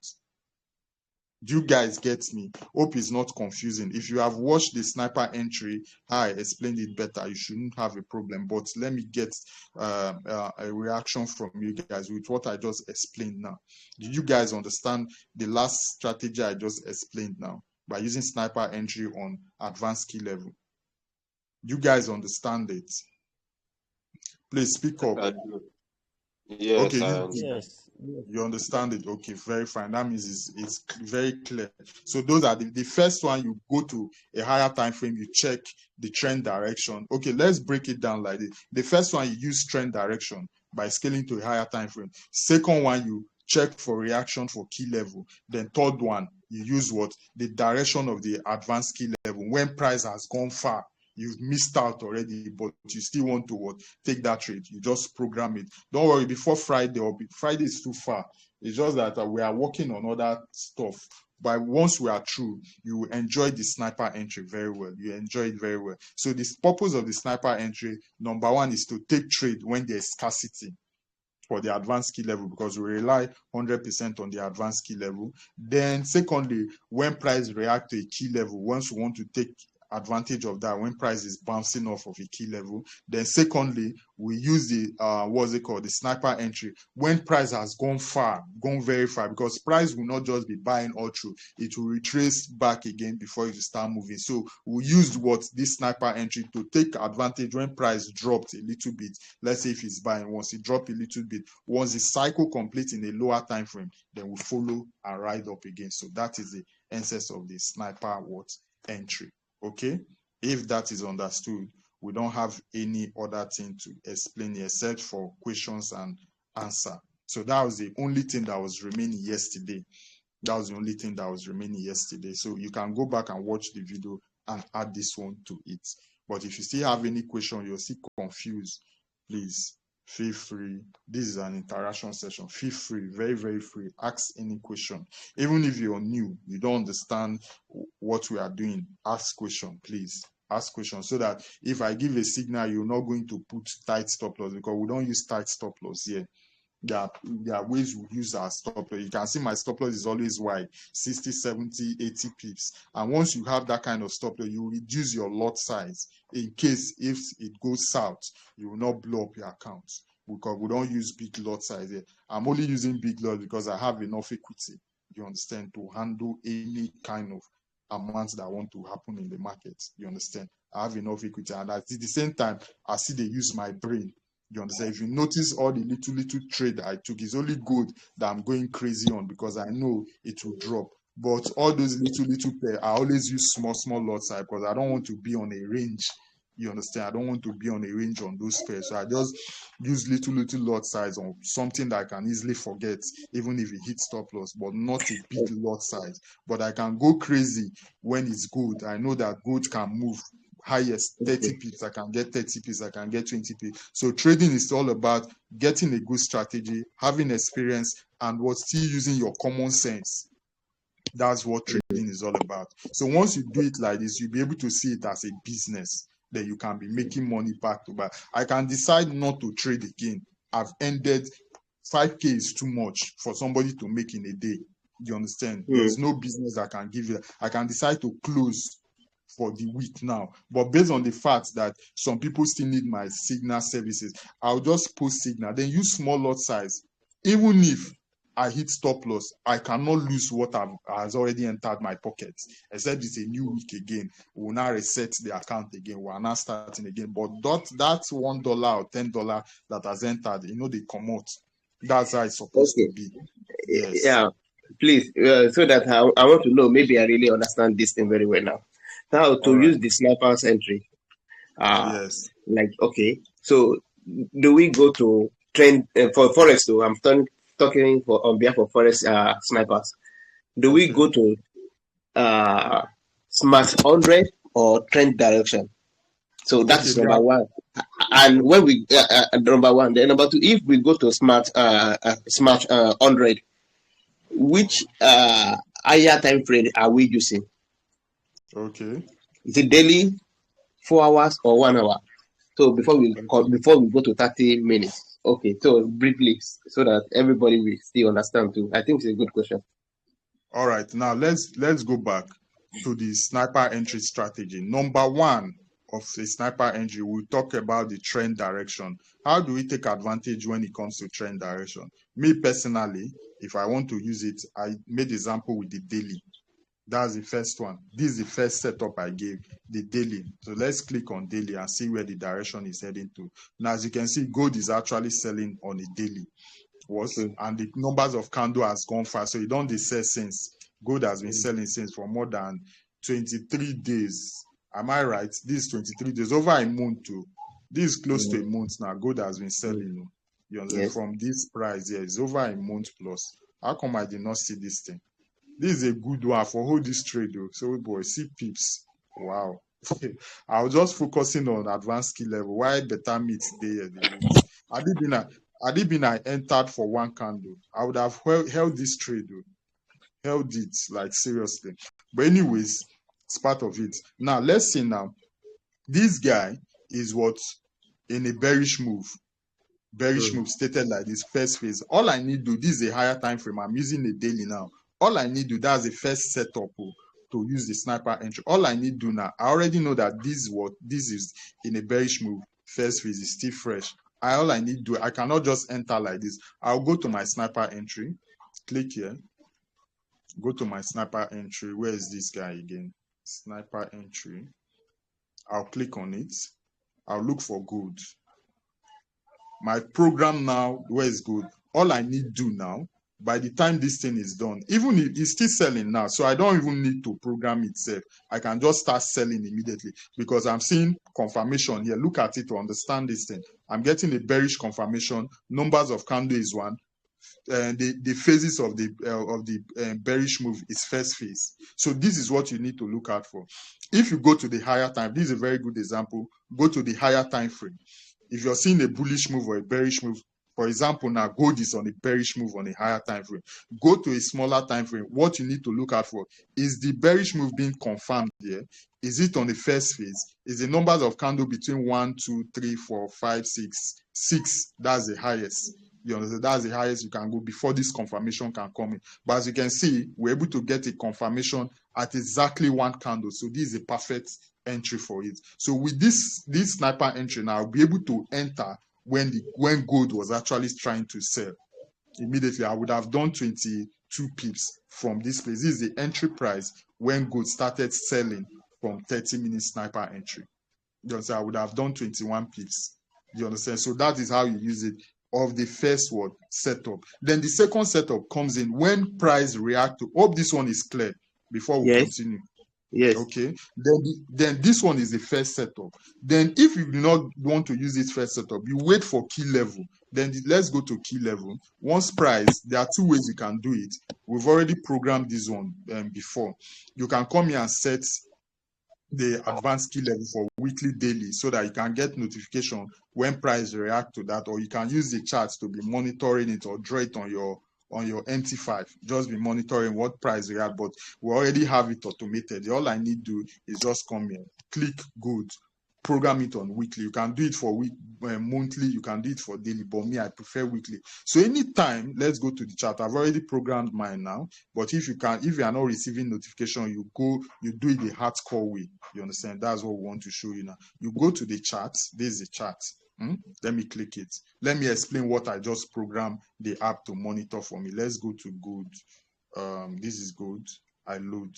Do you guys get me? Hope it's not confusing. If you have watched the sniper entry, I explained it better, you shouldn't have a problem. But let me get a reaction from you guys with what I just explained now. Did you guys understand the last strategy I just explained now by using sniper entry on advanced key level? You guys understand it? Please speak up. Yes, Okay, I you understand. Yes. you understand it. Okay, very fine. That means it's very clear. So those are the first one. You go to a higher time frame, you check the trend direction. Okay, let's break it down like this. The first one, you use trend direction by scaling to a higher time frame. Second one, you check for reaction for key level. Then third one, you use what? The direction of the advanced key level. When price has gone far, you've missed out already, but you still want to what? Take that trade. You just program it. Don't worry, before Friday, Friday is too far. It's just that we are working on other stuff. But once we are through, you will enjoy the sniper entry very well. You enjoy it very well. So the purpose of the sniper entry, number one, is to take trade when there's scarcity for the advanced key level, because we rely 100% on the advanced key level. Then secondly, when price react to a key level, once we want to take advantage of that, when price is bouncing off of a key level. Then secondly, we use the what's it called, the sniper entry when price has gone very far, because price will not just be buying all through, it will retrace back again before it will start moving. So we use what this sniper entry to take advantage when price dropped a little bit. Let's say if it's buying, once it dropped a little bit, once the cycle completes in a lower time frame, then we follow and ride up again. So that is the essence of the sniper entry. Okay, if that is understood, we don't have any other thing to explain except for questions and answer. So that was the only thing that was remaining yesterday. So you can go back and watch the video and add this one to it. But if you still have any question, you're still confused, please feel free. This is an interaction session. Feel free, very, very free. Ask any question. Even if you're new, you don't understand what we are doing, ask question, please. Ask questions, so that if I give a signal, you're not going to put tight stop loss, because we don't use tight stop loss here. There are ways we use our stop loss. You can see my stop loss is always wide, 60, 70, 80 pips. And once you have that kind of stop loss, you reduce your lot size in case if it goes south, you will not blow up your account, because we don't use big lot size here. I'm only using big lot because I have enough equity, you understand, to handle any kind of amounts that want to happen in the market. You understand? I have enough equity, and at the same time, I see they use my brain. You understand? If you notice all the little trade I took, it's only good that I'm going crazy on, because I know it will drop. But all those little pair, I always use small lot size, because I don't want to be on a range. You understand? I don't want to be on a range on those pairs. So I just use little lot size on something that I can easily forget, even if it hits stop loss, but not a big lot size. But I can go crazy when it's good. I know that good can move highest 30 pips. I can get 30 pips. I can get 20 pips. So trading is all about getting a good strategy, having experience, and what's still using your common sense. That's what trading is all about. So once you do it like this, you'll be able to see it as a business that you can be making money back to back. I can decide not to trade again. I've ended 5K is too much for somebody to make in a day. You understand? There's no business that can give you. I can decide to close for the week now, but based on the fact that some people still need my signal services, I'll just post signal, then use small lot size. Even if I hit stop loss, I cannot lose what has already entered my pocket, except it's a new week again. We'll now reset the account again. We're now starting again. But that's $1 or $10 that has entered, they come out. That's how it's supposed to be. Yes. Yeah, please, so that I want to know, maybe I really understand this thing very well now. Now, to use the sniper's entry, yes. like, okay, so do we go to trend for Forex? So I'm talking for on behalf of Forex snipers. Do we go to smart 100 or trend direction? So that is number one. And when we number one, then number two, if we go to smart 100, which higher time frame are we using? Okay. Is it daily, 4 hours, or 1 hour? So before we go to 30 minutes. Okay, so briefly, so that everybody will still understand too. I think it's a good question. All right, now let's go back to the sniper entry strategy. Number one of the sniper entry, we'll talk about the trend direction. How do we take advantage when it comes to trend direction? Me personally, if I want to use it, I made example with the daily. That's the first one. This is the first setup I gave, the daily. So let's click on daily and see where the direction is heading to. Now, as you can see, gold is actually selling on a daily. And the numbers of candle has gone fast. So you don't sell since. Gold has been selling since for more than 23 days. Am I right? This is 23 days, over a month too. This is close to a month now. Gold has been selling. You understand? Yes. From this price here, it's over a month plus. How come I did not see this thing? This is a good one for hold this trade though. So boy, see pips. Wow. I was just focusing on advanced skill level. Why better meets there? Had it been I entered for one candle, I would have held this trade though. Held it like seriously. But anyways, it's part of it. Now let's see now. This guy is what in a bearish move. Bearish move stated like this first phase. All I need to do, this is a higher time frame. I'm using a daily now. All I need to do, that's the first setup to use the sniper entry. All I need to do now, I already know that this is in a bearish move. First phase is still fresh. All I need to do, I cannot just enter like this. I'll go to my sniper entry. Click here. Go to my sniper entry. Where is this guy again? Sniper entry. I'll click on it. I'll look for gold. My program now, where is good? All I need to do now, by the time this thing is done, even if it's still selling now, so I don't even need to program itself. I can just start selling immediately because I'm seeing confirmation here. Look at it to understand this thing. I'm getting a bearish confirmation. Numbers of candle is 1. The phases of the bearish move is first phase. So this is what you need to look out for. If you go to the higher time, this is a very good example. Go to the higher time frame. If you're seeing a bullish move or a bearish move, for example, now gold is on a bearish move on a higher time frame. Go to a smaller time frame. What you need to look out for is the bearish move being confirmed here. Is it on the first phase? Is the numbers of candle between 1, 2, 3, 4, 5, 6? 6, that's the highest. You understand? That's the highest you can go before this confirmation can come in. But as you can see, we're able to get a confirmation at exactly 1 candle. So this is a perfect entry for it. So with this sniper entry now, I'll be able to enter when gold was actually trying to sell. Immediately, I would have done 22 pips from this place. This is the entry price when gold started selling from 30-minute sniper entry. You understand? I would have done 21 pips. You understand? So that is how you use it of the first word setup. Then the second setup comes in when price react to. Hope this one is clear before we continue. Yes. Okay. Then this one is the first setup. Then if you do not want to use this first setup, you wait for key level. Then let's go to key level. Once price, there are 2 ways you can do it. We've already programmed this one before. You can come here and set the advanced key level for weekly, daily, so that you can get notification when price react to that, or you can use the charts to be monitoring it or draw it on your MT5. Just be monitoring what price react, but we already have it automated. All I need to do is just come here, click good, program it on weekly. You can do it for monthly, you can do it for daily, but me, I prefer weekly. So anytime, let's go to the chart. I've already programmed mine now, but if you are not receiving notification, you do it the hardcore way. You understand? That's what we want to show you now. You go to the chart. This is the chart. Let me click it. Let me explain what I just programmed the app to monitor for me. Let's go to good. This is good. I load.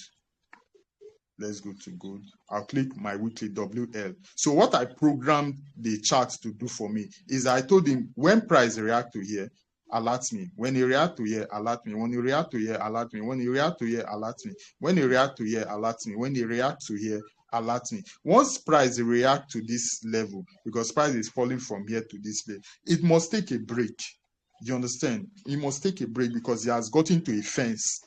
Let's go to good. I'll click my weekly WL. So what I programmed the chart to do for me is I told him when price react to here, alert me. When he react to here, alert me. When he react to here, alert me. When he react to here, alert me. When he react to here, alert me. When he react to here, alert me. Once price react to this level, because price is falling from here to this place, it must take a break. You understand? It must take a break because he has gotten to a fence.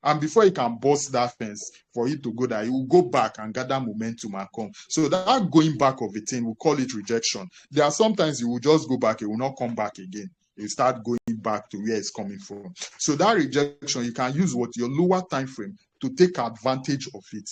And before he can bust that fence for it to go there, he will go back and gather momentum and come. So that going back of a thing, we call it rejection. There are sometimes you will just go back, it will not come back again. You start going back to where it's coming from. So that rejection, you can use what your lower time frame to take advantage of it.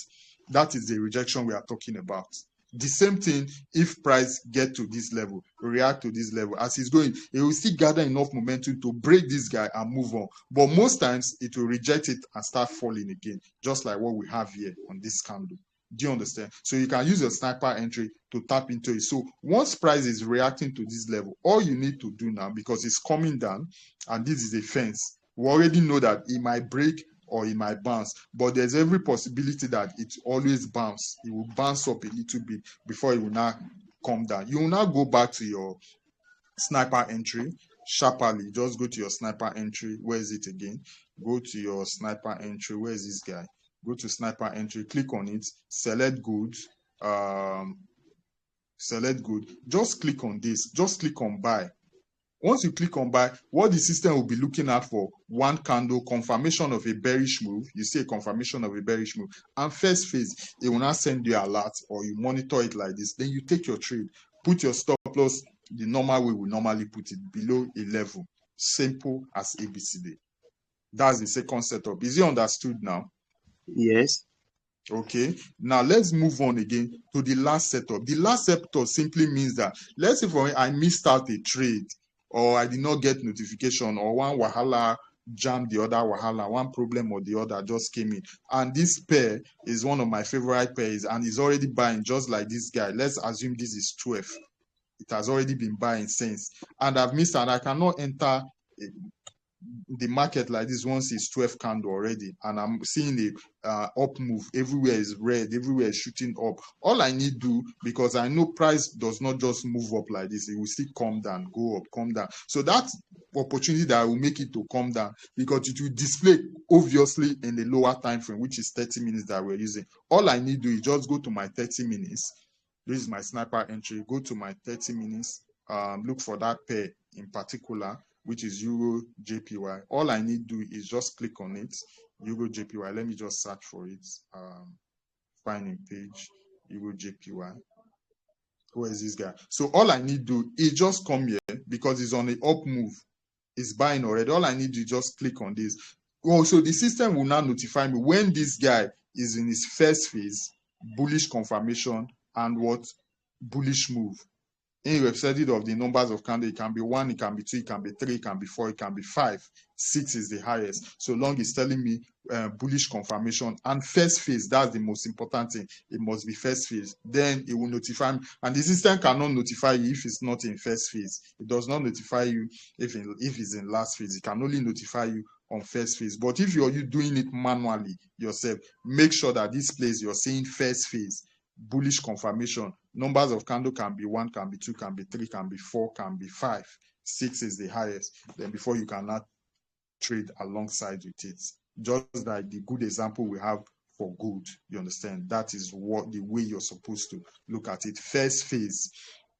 That is the rejection we are talking about. The same thing if price get to this level, react to this level. As he's going, it will still gather enough momentum to break this guy and move on. But most times, it will reject it and start falling again, just like what we have here on this candle. Do you understand? So you can use your sniper entry to tap into it. So once price is reacting to this level, all you need to do now, because it's coming down, and this is a fence, we already know that it might break or it might bounce. But there's every possibility that it always bounce. It will bounce up a little bit before it will now come down. You will now go back to your sniper entry sharply. Just go to your sniper entry. Where is it again? Go to your sniper entry. Where is this guy? Go to sniper entry, click on it, select good. Select good. Just click on this. Just click on buy. Once you click on buy, what the system will be looking at for one candle, confirmation of a bearish move. You see a confirmation of a bearish move. And first phase, it will not send you alert or you monitor it like this. Then you take your trade. Put your stop loss the normal way we normally put it, below a level. Simple as ABCD. That's the second setup. Is it understood now? Yes. Okay, now let's move on again to the last setup. The last setup simply means that, let's say for me, I missed out a trade, or I did not get notification, or one wahala jammed the other wahala, one problem or the other just came in. And this pair is one of my favorite pairs, and is already buying just like this guy. Let's assume this is 12. It has already been buying since. And I've missed out. I cannot enter the market like this once it's 12 candle already, and I'm seeing a up move. Everywhere is red, everywhere is shooting up. All I need to do, because I know price does not just move up like this, it will still come down, go up, come down. So that's opportunity that will make it to come down, because it will display obviously in the lower time frame, which is 30 minutes that we're using. All I need to do is just go to my 30 minutes. This is my sniper entry. Go to my 30 minutes, look for that pair in particular, which is Euro JPY. All I need to do is just click on it, Euro JPY. Let me just search for it. Finding page, Euro JPY. Where is this guy? So all I need to do is just come here, because it's on the up move. It's buying already. All I need to do is just click on this. Oh, so the system will now notify me when this guy is in his first phase, bullish confirmation, and what? Bullish move. Irrespective of the numbers of candles, it can be 1, it can be 2, it can be 3, it can be 4, it can be 5. 6 is the highest. So long it's telling me bullish confirmation and first phase. That's the most important thing. It must be first phase. Then it will notify me. And the system cannot notify you if it's not in first phase. It does not notify you if it's in last phase. It can only notify you on first phase. But if you're doing it manually yourself, make sure that this place you're seeing first phase, bullish confirmation. Numbers of candle can be 1, can be 2, can be 3, can be 4, can be 5. 6 is the highest. Then before you cannot trade alongside with it. Just like the good example we have for gold, you understand? That is what the way you're supposed to look at it. First phase,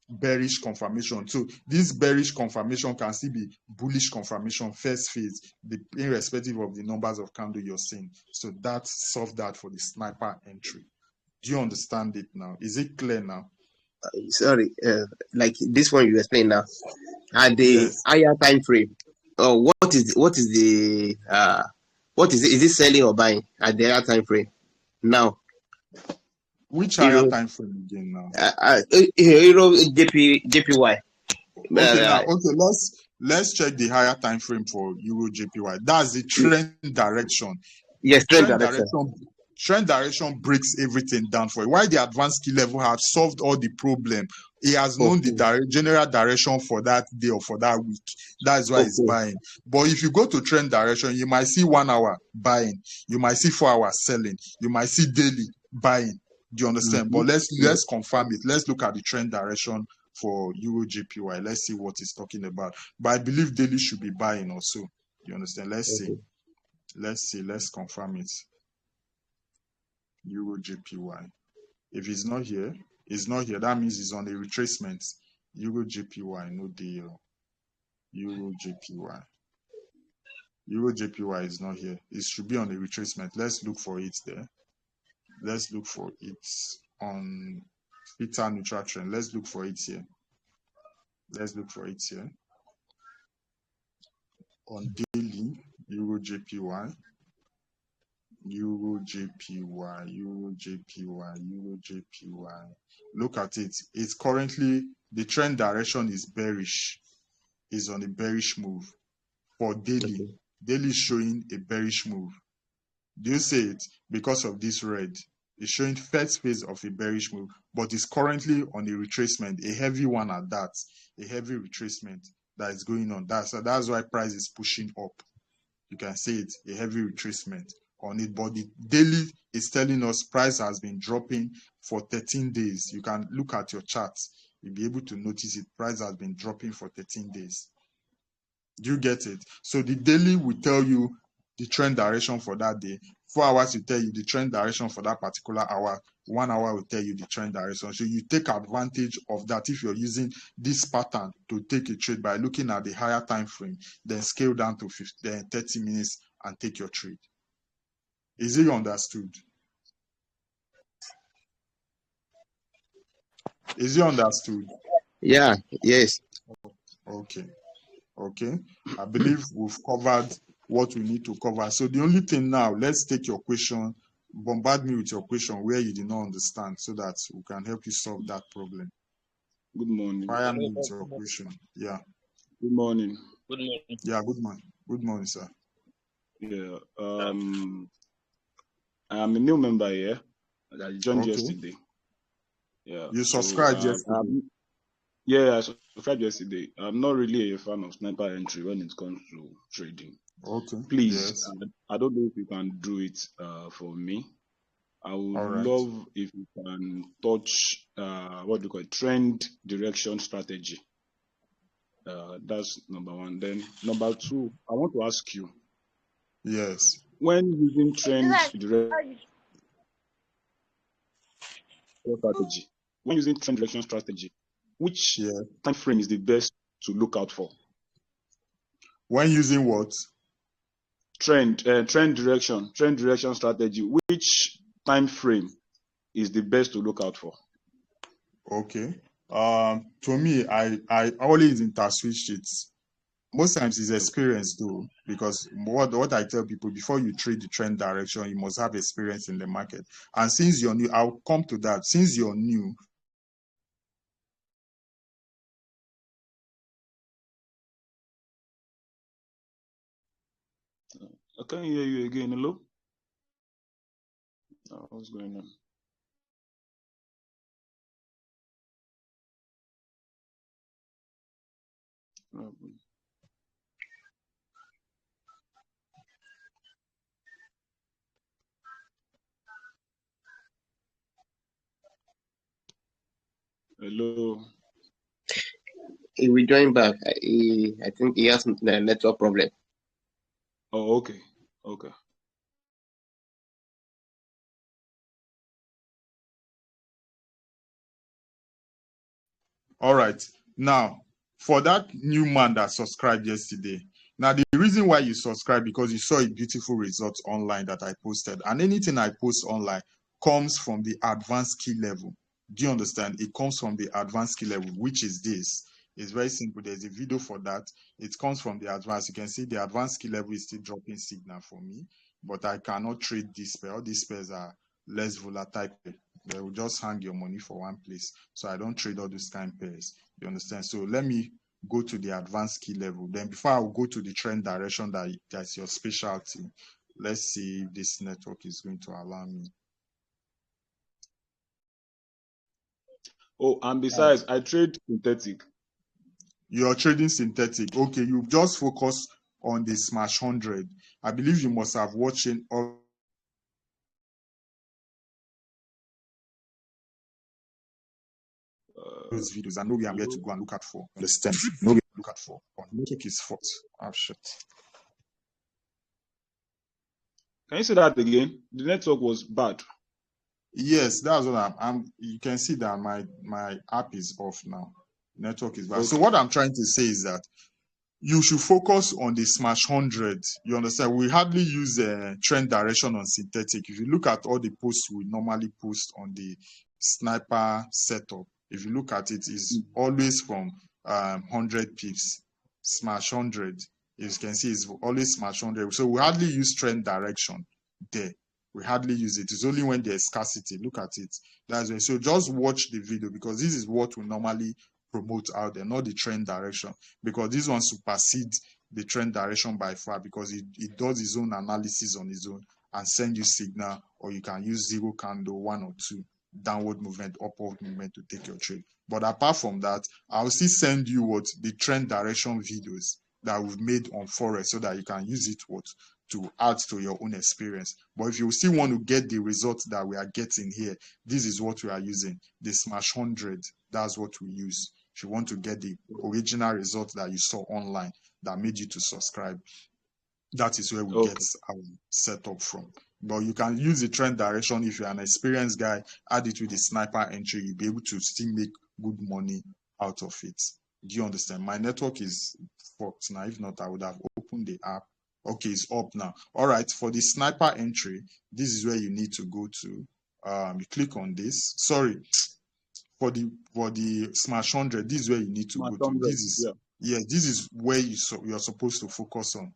bearish confirmation. So this bearish confirmation can still be bullish confirmation, first phase, irrespective of the numbers of candle you're seeing. So that solved that for the sniper entry. Do you understand it now? Is it clear now? Sorry, like this one you explain now. At the Yes. higher time frame, what is the what is it? Is it selling or buying at the higher time frame? Now, Which higher time frame again now? Euro JPY. Okay, now let's check the higher time frame for Euro JPY. That's the trend direction. Yes, trend direction. Trend direction breaks everything down for you. Why the advanced key level has solved all the problem. He has known the general direction for that day or for that week. That's why it's buying. But if you go to trend direction, you might see 1 hour buying. You might see 4 hours selling. You might see daily buying. Do you understand? But let's confirm it. Let's look at the trend direction for Euro JPY. Let's see what it's talking about. But I believe daily should be buying also. You understand? Let's see. Let's confirm it. Euro JPY. If it's not here, that means it's on a retracement. Euro JPY, no deal. Euro JPY. Euro JPY is not here. It should be on a retracement. Let's look for it there. Let's look for it on theta neutral trend. Let's look for it here. Let's look for it here. On daily, Euro JPY. Euro JPY, Euro JPY, Euro JPY. Look at it. It's currently, the trend direction is bearish. It's on a bearish move. For daily, daily is showing a bearish move. Do you see it? Because of this red. It's showing first phase of a bearish move, but it's currently on a retracement, a heavy one at that, a heavy retracement that is going on. That's why price is pushing up. You can see it, a heavy retracement on it. But the daily is telling us price has been dropping for 13 days. You can look at your charts. You'll be able to notice it. Price has been dropping for 13 days. Do you get it? So the daily will tell you the trend direction for that day. 4 hours will tell you the trend direction for that particular hour. 1 hour will tell you the trend direction. So you take advantage of that if you're using this pattern to take a trade by looking at the higher time frame, then scale down to 30 minutes and take your trade. Is it understood? Is it understood? Yeah, yes. Okay. Okay. I believe we've covered what we need to cover. So the only thing now, let's take your question. Bombard me with your question where you did not understand so that we can help you solve that problem. Good morning. Fire me with your question. Yeah. Good morning. Good morning. Yeah, good morning. Good morning, sir. Yeah. I'm a new member here that joined yesterday. Yeah. You subscribed yesterday? Yeah, I subscribed yesterday. I'm not really a fan of sniper entry when it comes to trading. Okay. Please, yes. I don't know if you can do it for me. I would love if you can touch what do you call it, trend direction strategy. That's number one. Then number two, I want to ask you. Yes. When using trend direction strategy, which time frame is the best to look out for? When using what? Trend direction strategy. Which time frame is the best to look out for? Okay. To me, I always interswitch it. Most times it's experience though, because what I tell people, before you trade the trend direction, you must have experience in the market. And since you're new, I'll come to that. Since you're new, I can't hear you again. Hello? What's going on? Hello. He will join back. I think he has a network problem. Oh, okay. Okay. all right. Now, for that new man that subscribed yesterday, now the reason why you subscribe because you saw a beautiful result online that I posted, and anything I post online comes from the advanced key level. Do you understand? It comes from the advanced key level, which is this. It's very simple. There's a video for that. It comes from the advanced. You can see the advanced key level is still dropping signal for me, but I cannot trade this pair. All these pairs are less volatile. They will just hang your money for one place. So I don't trade all those kind pairs. You understand? So let me go to the advanced key level. Then before I will go to the trend direction that's your specialty, let's see if this network is going to allow me. Oh, and besides, I trade synthetic. You're trading synthetic. Okay, you just focus on the Smash 100. I believe you must have watching all those videos. I know we are here to go and look at for. Understand? No, we look at for. Network is fault. Oh shit. Can you say that again? The network was bad. Yes, that's what I'm. You can see that my app is off now. Network is bad. Okay. So what I'm trying to say is that you should focus on the Smash 100. You understand? We hardly use trend direction on synthetic. If you look at all the posts we normally post on the sniper setup, if you look at it, it's always from 100 pips. Smash 100. As you can see, it's always Smash 100. So we hardly use trend direction there. We hardly use it. It's only when there's scarcity. Look at it. That's when. So just watch the video because this is what we normally promote out there, not the trend direction, because this one supersedes the trend direction by far because it does its own analysis on its own and send you signal, or you can use zero candle, 1 or 2 downward movement, upward movement to take your trade. But apart from that, I'll still send you what the trend direction videos that we've made on Forex so that you can use it to add to your own experience. But if you still want to get the results that we are getting here, this is what we are using. The Smash 100, that's what we use. If you want to get the original result that you saw online that made you to subscribe, that is where we get our setup from. But you can use the trend direction if you're an experienced guy, add it with the sniper entry, you'll be able to still make good money out of it. Do you understand? My network is fucked now. If not, I would have opened the app. Okay, it's up now. All right, for the sniper entry, this is where you need to go to. You click on this. Sorry, for the Smash 100, this is where you need to go to. This is this is where you're supposed to focus on.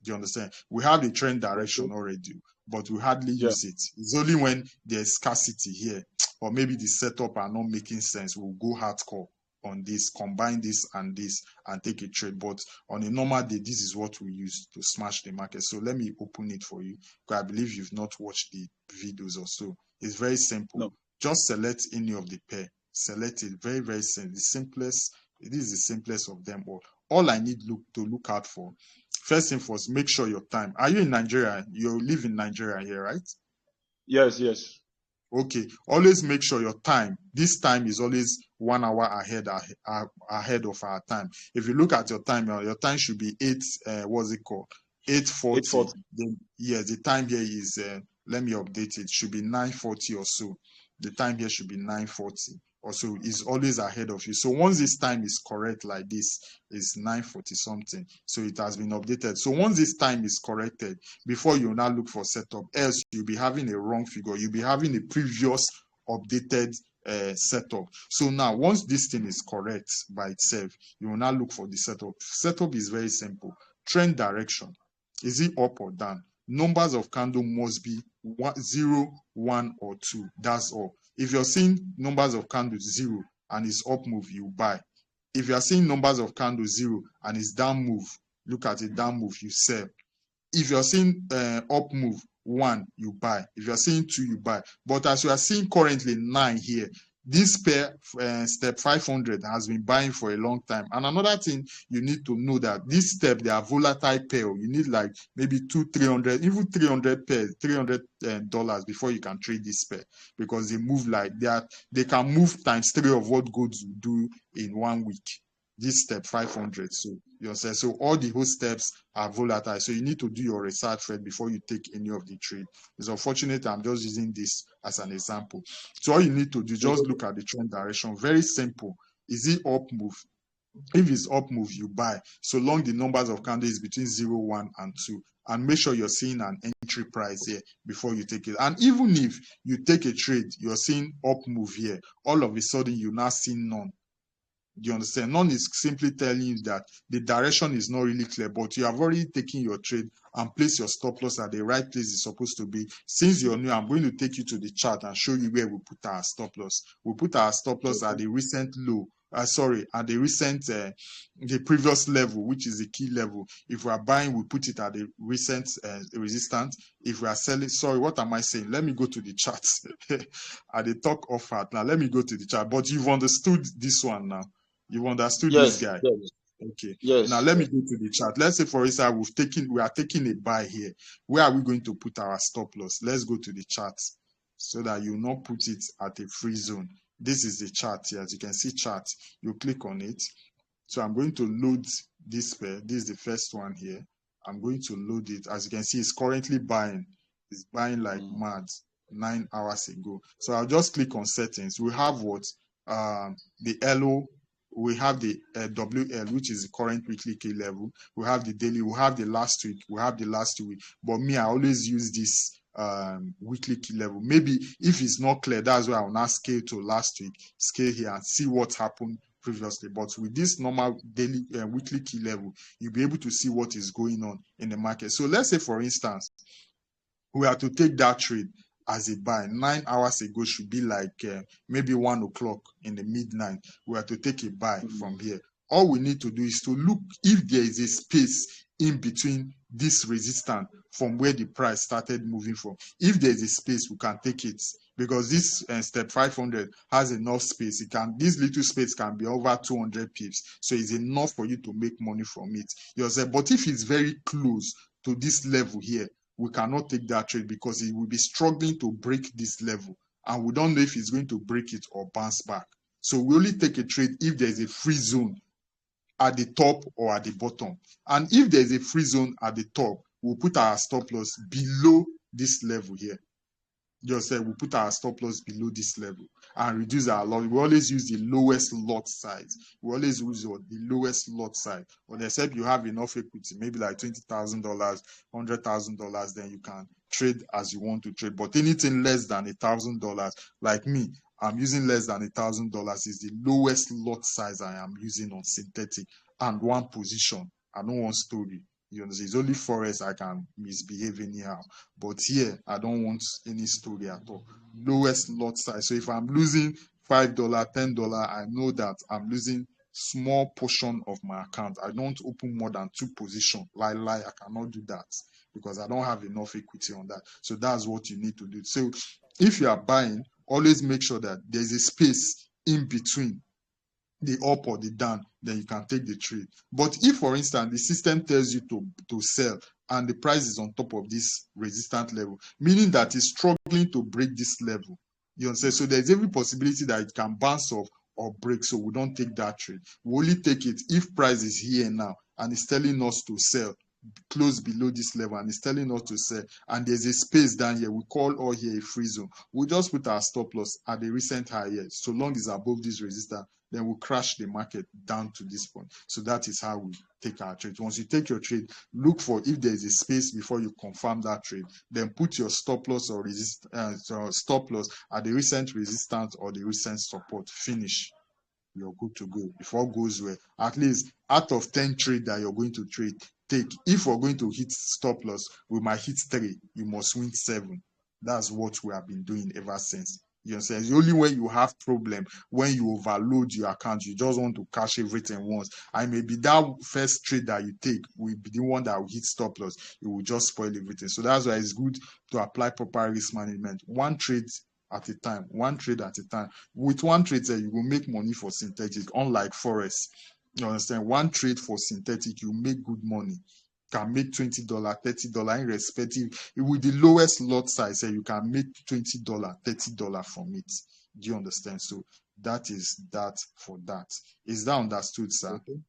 Do you understand? We have the trend direction already, but we hardly use it. It's only when there's scarcity here, or maybe the setup are not making sense, we'll go hardcore on this, combine this, and take a trade. But on a normal day, this is what we use to smash the market. So let me open it for you, because I believe you've not watched the videos or so. It's very simple. No. Just select any of the pair. Select it. Very, very simple. The simplest. It is the simplest of them all. All I need to look out for, first thing first, make sure your time. Are you in Nigeria? You live in Nigeria here, right? Yes, yes. Okay. Always make sure your time. This time is always 1 hour ahead of our time. If you look at your time should be 8:40. Then yes, the time here is let me update it. Should be 9:40 or so. The time here should be 9:40. Also is always ahead of you. So once this time is correct like this, is 9:40 something. So it has been updated. So once this time is corrected, before you now look for setup, else you'll be having a wrong figure. You'll be having a previous updated setup. So now once this thing is correct by itself, you will now look for the setup. Setup is very simple. Trend direction. Is it up or down? Numbers of candle must be 0, 1, or 2. That's all. If you're seeing numbers of candles 0 and it's up move, you buy. If you're seeing numbers of candles 0 and it's down move, look at it, down move, you sell. If you're seeing up move 1, you buy. If you're seeing 2, you buy. But as you are seeing currently 9 here, this pair, step 500, has been buying for a long time. And another thing, you need to know that this step, they are volatile pair. You need like maybe 200, 300, even 300 pairs, $300 before you can trade this pair, because they move like that. They can move ×3 of what goods will do in 1 week. This step 500. So you understand? So all the whole steps are volatile. So you need to do your research first before you take any of the trade. It's unfortunate I'm just using this as an example. So all you need to do, just look at the trend direction. Very simple. Is it up move? If it's up move, you buy. So long the numbers of candles is between 0, 1, and 2. And make sure you're seeing an entry price here before you take it. And even if you take a trade, you're seeing up move here, all of a sudden you now see none. Do you understand? None is simply telling you that the direction is not really clear, but you have already taken your trade and placed your stop loss at the right place it's supposed to be. Since you're new, I'm going to take you to the chart and show you where we put our stop loss. We put our stop loss at the recent low. At the recent, the previous level, which is the key level. If we are buying, we put it at the recent resistance. If we are selling, sorry, what am I saying? Let me go to the chart. At the talk of that. Now, let me go to the chart. But you've understood this one now. You've understood this guy. Yes. Okay. Yes. Now let me go to the chart. Let's say, for instance, we are taking a buy here. Where are we going to put our stop loss? Let's go to the chart so that you not put it at a free zone. This is the chart here. As you can see, chart. You click on it. So I'm going to load this pair. This is the first one here. I'm going to load it. As you can see, it's currently buying. It's buying like mad 9 hours ago. So I'll just click on settings. We have what? The LO. We have the WL, which is the current weekly key level. We have the daily. We have the last week. We have the last 2 weeks. But me, I always use this weekly key level. Maybe if it's not clear, that's why I'll now scale to last week, scale here and see what happened previously. But with this normal daily weekly key level, you'll be able to see what is going on in the market. So let's say, for instance, we are to take that trade as a buy. 9 hours ago should be like maybe 1 o'clock in the midnight. We are to take a buy from here. All we need to do is to look if there is a space in between this resistance from where the price started moving from. If there's a space, we can take it, because this step 500 has enough space. This little space can be over 200 pips, so it's enough for you to make money from it yourself. But if it's very close to this level here, we cannot take that trade, because it will be struggling to break this level, and we don't know if it's going to break it or bounce back. So we only take a trade if there's a free zone at the top or at the bottom. And if there's a free zone at the top, we'll put our stop loss below this level here. Just say we put our stop loss below this level and reduce our loss. We always use the lowest lot size. We always use the lowest lot size. But except you have enough equity, maybe like $20,000, $100,000, then you can trade as you want to trade. But anything less than $1,000, like me, I'm using less than $1,000 is the lowest lot size I am using on synthetic, and one position. I don't want story. You understand? It's only forex I can misbehave anyhow. But here, I don't want any story at all. Lowest lot size. So if I'm losing $5, $10, I know that I'm losing small portion of my account. I don't open more than 2 positions. I cannot do that, because I don't have enough equity on that. So that's what you need to do. So if you are buying, always make sure that there's a space in between the up or the down, then you can take the trade. But if, for instance, the system tells you to sell and the price is on top of this resistant level, meaning that it's struggling to break this level, you understand? So there's every possibility that it can bounce off or break. So we don't take that trade. We only take it if price is here now and it's telling us to sell close below this level, and it's telling us to sell, and there's a space down here. We call all here a free zone. We'll just put our stop loss at the recent high here. So long as above this resistance, then we'll crash the market down to this point. So that is how we take our trade. Once you take your trade, look for if there's a space before you confirm that trade. Then put your stop loss or stop loss at the recent resistance or the recent support. Finish. You're good to go. If all goes well, at least out of 10 trade that you're going to trade, if we're going to hit stop loss, we might hit 3. You must win 7. That's what we have been doing ever since. You understand? The only way you have problem when you overload your account, you just want to cash everything once. And maybe that first trade that you take will be the one that will hit stop loss. It will just spoil everything. So that's why it's good to apply proper risk management. One trade at a time, one trade at a time. With one trade, you will make money for synthetic, unlike forex. You understand? One trade for synthetic, you make good money. Can make $20, $30, irrespective. With the lowest lot size, you can make $20, $30 from it. Do you understand? So that is that for that. Is that understood, sir? Okay.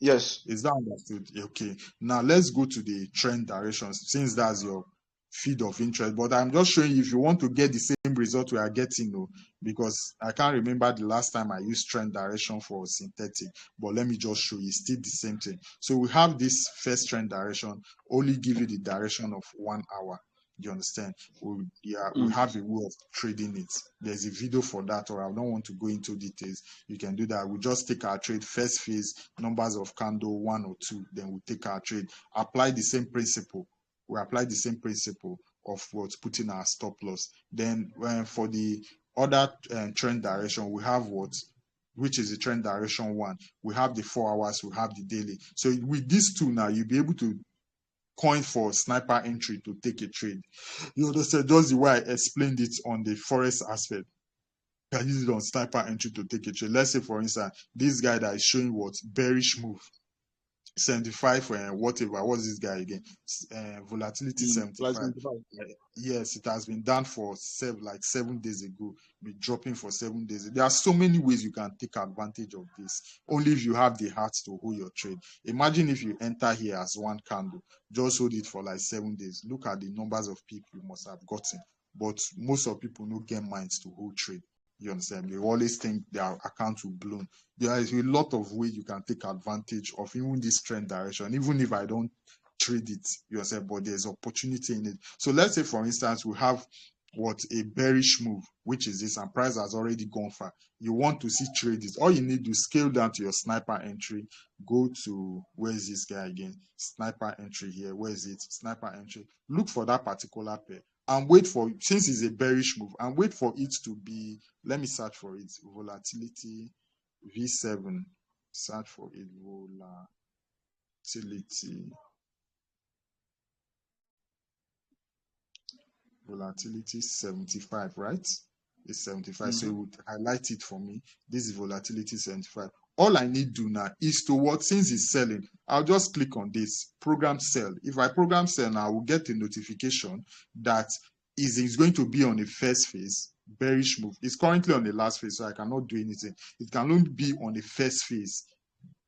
Yes. Is that understood? Okay. Now let's go to the trend directions, since that's your feed of interest. But I'm just showing you if you want to get the same result we are getting, because I can't remember the last time I used trend direction for synthetic. But let me just show you, still the same thing. So we have this first trend direction, only give you the direction of 1 hour. You understand? We have a way of trading it. There's a video for that, or I don't want to go into details. You can do that. We just take our trade, first phase, numbers of candle, 1 or 2, then we take our trade. Apply the same principle. We apply the same principle of what putting our stop loss. Then for the other trend direction, we have which is the trend direction 1. We have the 4 hours, we have the daily. So with these two now, you'll be able to coin for sniper entry to take a trade. You understand? Just the way I explained it on the forex aspect. You can use it on sniper entry to take a trade. Let's say, for instance, this guy that is showing what bearish move. 75 whatever. What's this guy again? Volatility 75. Yes, it has been done for 7 days ago. Be dropping for 7 days. There are so many ways you can take advantage of this. Only if you have the heart to hold your trade. Imagine if you enter here as one candle, just hold it for like 7 days. Look at the numbers of people you must have gotten. But most of people don't get minds to hold trade. You understand? They always think their account will bloom. There is a lot of ways you can take advantage of even this trend direction, even if I don't trade it, you understand, but there's opportunity in it. So let's say, for instance, we have a bearish move, which is this, and price has already gone far. You want to see trade it. All you need to scale down to your sniper entry. Go to, where is this guy again? Sniper entry here. Where is it? Sniper entry. Look for that particular pair. And wait for, since it's a bearish move, and wait for it to be, let me search for it, volatility V7, search for it, volatility, Volatility 75, right? It's 75. So it would highlight it for me. This is volatility 75. All I need to do now is to what, since it's selling, I'll just click on this program sell. If I program sell now, I will get a notification that is going to be on the first phase, bearish move. It's currently on the last phase, so I cannot do anything. It can only be on the first phase.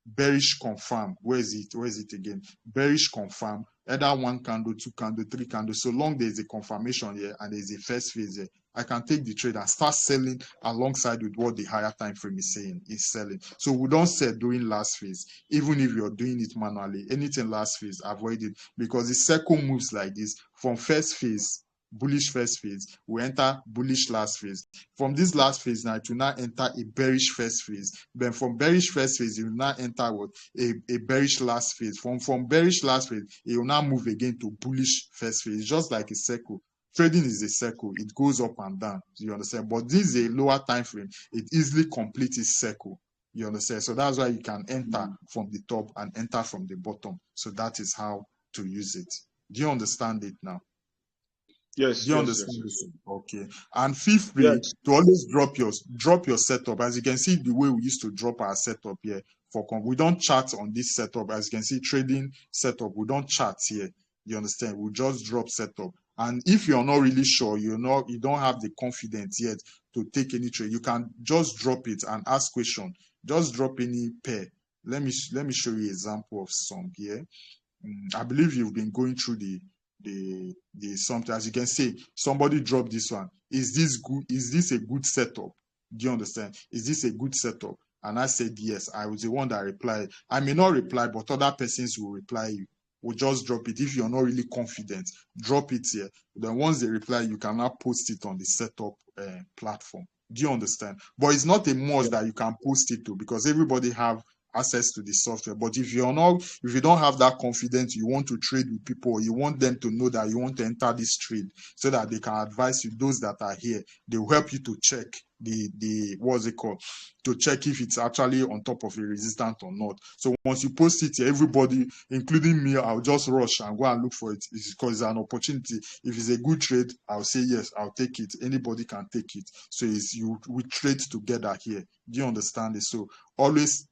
Bearish confirm. Where is it? Where is it again? Bearish confirm. Either one candle, two candle, three candle. So long there's a confirmation here and there's a first phase here, I can take the trade and start selling alongside with what the higher time frame is saying is selling. So we don't sell during last phase. Even if you're doing it manually, anything last phase, avoid it, because the circle moves like this from first phase, bullish first phase, we enter bullish last phase. From this last phase now, it will now enter a bearish first phase. Then from bearish first phase, it will now enter what, a bearish last phase. From bearish last phase, it will now move again to bullish first phase, just like a circle. Trading is a circle, it goes up and down. You understand? But this is a lower time frame, it easily completes its circle. You understand? So that's why you can enter from the top and enter from the bottom. So that is how to use it. Do you understand it now? Yes, Do you yes, understand yes, this? yes. Okay. And feel free Yes. to always drop your setup. As you can see, the way we used to drop our setup here we don't chat on this setup. As you can see, trading setup, we don't chat here. You understand? We just drop setup. And if you're not really sure, you don't have the confidence yet to take any trade, you can just drop it and ask question. Just drop any pair. Let me show you example of some here. I believe you've been going through the something. As you can see, somebody dropped this one. Is this good? Is this a good setup? Do you understand? Is this a good setup? And I said yes. I was the one that replied. I may not reply, but other persons will reply you. We'll just drop it. If you're not really confident, drop it here. Then once they reply, you can now post it on the setup platform. Do you understand? But it's not a must that you can post it to, because everybody have access to the software. But if you don't have that confidence, you want to trade with people, you want them to know that you want to enter this trade so that they can advise you. Those that are here, they will help you to check the what's it called, to check if it's actually on top of a resistance or not. So once you post it, everybody, including me, I'll just rush and go and look for it. It's because it's an opportunity. If it's a good trade, I'll say yes, I'll take it. Anybody can take it. So we trade together here. Do you understand it? So always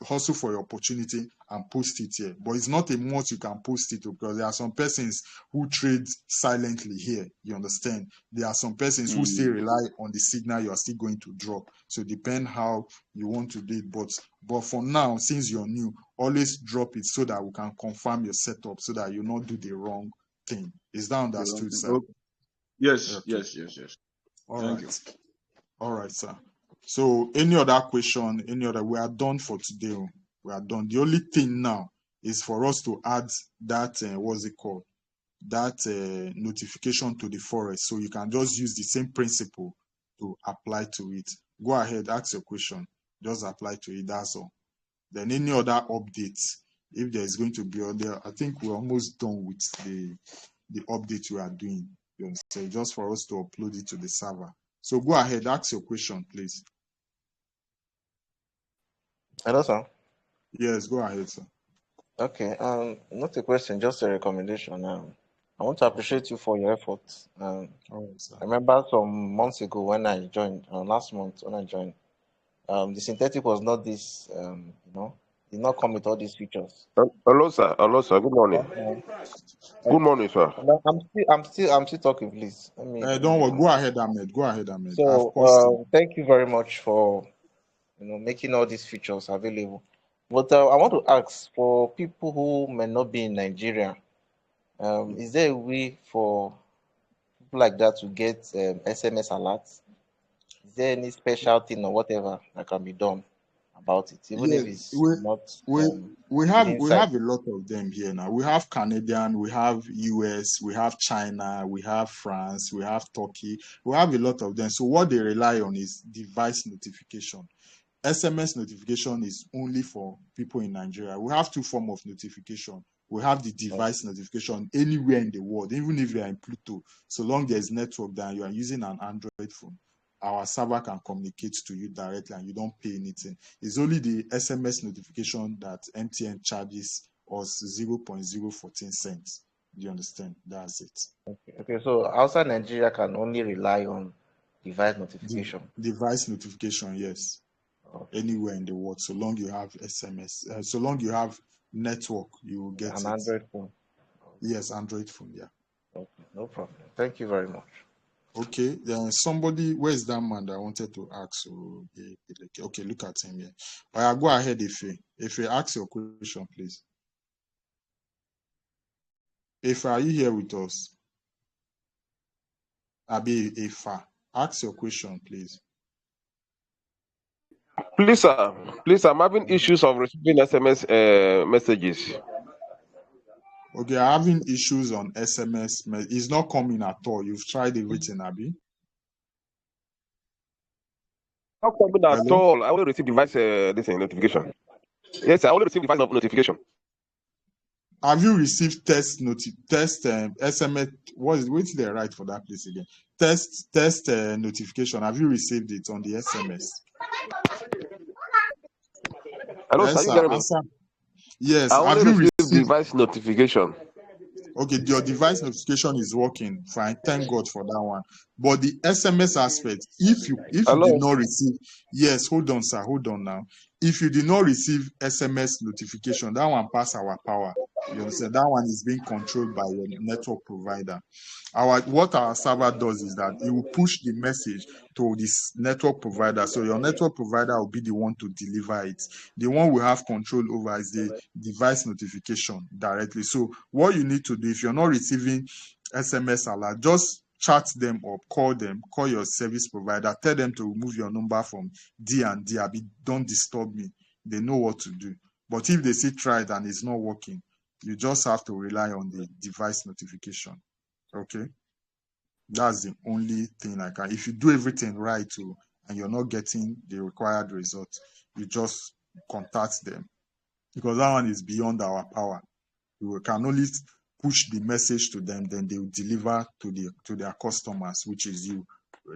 hustle for your opportunity and post it here. But it's not a must you can post it, because there are some persons who trade silently here. You understand? There are some persons who still rely on the signal you are still going to drop. So depend how you want to do it. But for now, since you're new, always drop it so that we can confirm your setup, so that you not do the wrong thing. Is that understood, sir? Okay. Yes, Okay. yes. Thank you. All right, sir. So any other question, we are done for today. We are done. The only thing now is for us to add that, what's it called? That notification to the forest. So you can just use the same principle to apply to it. Go ahead, ask your question. Just apply to it, that's all. Then any other updates, if there is going to be other, I think we're almost done with the update we are doing. You understand? Just for us to upload it to the server. So go ahead, ask your question, please. Hello, sir. Yes, go ahead, sir. Okay. Not a question, just a recommendation. I want to appreciate you for your efforts. All right, sir. I remember some months ago when I joined, last month when I joined, the synthetic was not this, did not come with all these features. Hello, sir. Hello, sir. Good morning. Good morning, sir. I'm still talking, please. Don't worry. Go ahead, Ahmed. Go ahead, Ahmed. So, thank you very much for making all these features available. But I want to ask, for people who may not be in Nigeria, is there a way for people like that to get SMS alerts? Is there any special thing or whatever that can be done about it, even if it's not we have inside? a lot of them here now. We have Canadian, we have US, we have China, we have France, we have Turkey. We have a lot of them. So what they rely on is device notification. SMS notification is only for people in Nigeria. We have two forms of notification. We have the device notification anywhere in the world, even if you are in Pluto. So long there's network that you are using an Android phone, our server can communicate to you directly and you don't pay anything. It's only the SMS notification that MTN charges us 0.014 cents. You understand? That's it. Okay. So outside Nigeria can only rely on device notification. Device notification, yes. Okay. Anywhere in the world, so long you have SMS, so long you have network, you will get An it. Android phone. Yes, Android phone, yeah. Okay, no problem. Thank you very much. Okay, then somebody, where's that man that I wanted to ask? So, okay, look at him here. All right, go ahead, Ife. Ife, ask your question, please. Ife, are you here with us? Abi, Ife, ask your question, please. Please, sir. Please, I'm having issues of receiving SMS messages. Okay, I'm having issues on SMS. It's not coming at all. You've tried everything, Abi? Not coming at Hello? all. I only receive device notification. Yes, I only receive device notification. Have you received test SMS? What's the right for that place again? Test notification. Have you received it on the SMS? Hello, Yes, sir. You sir. hear me? Answer. Yes. I Have only you received received? device notification. Okay, your device notification is working fine. Thank God for that one. But the SMS aspect, if you Hello? did not receive, yes, hold on, sir, hold on now. If you did not receive SMS notification, that one pass our power. You understand? That one is being controlled by your network provider. What our server does is that it will push the message to this network provider. So your network provider will be the one to deliver it. The one we have control over is the device notification directly. So what you need to do, if you're not receiving SMS alert, just chat them up, call your service provider, tell them to remove your number from D and D. Don't disturb me. They know what to do. But if they see try it and it's not working, you just have to rely on the device notification. Okay, that's the only thing I can. If you do everything right too, and you're not getting the required result, you just contact them, because that one is beyond our power. We can only push the message to them, then they will deliver to their customers, which is you,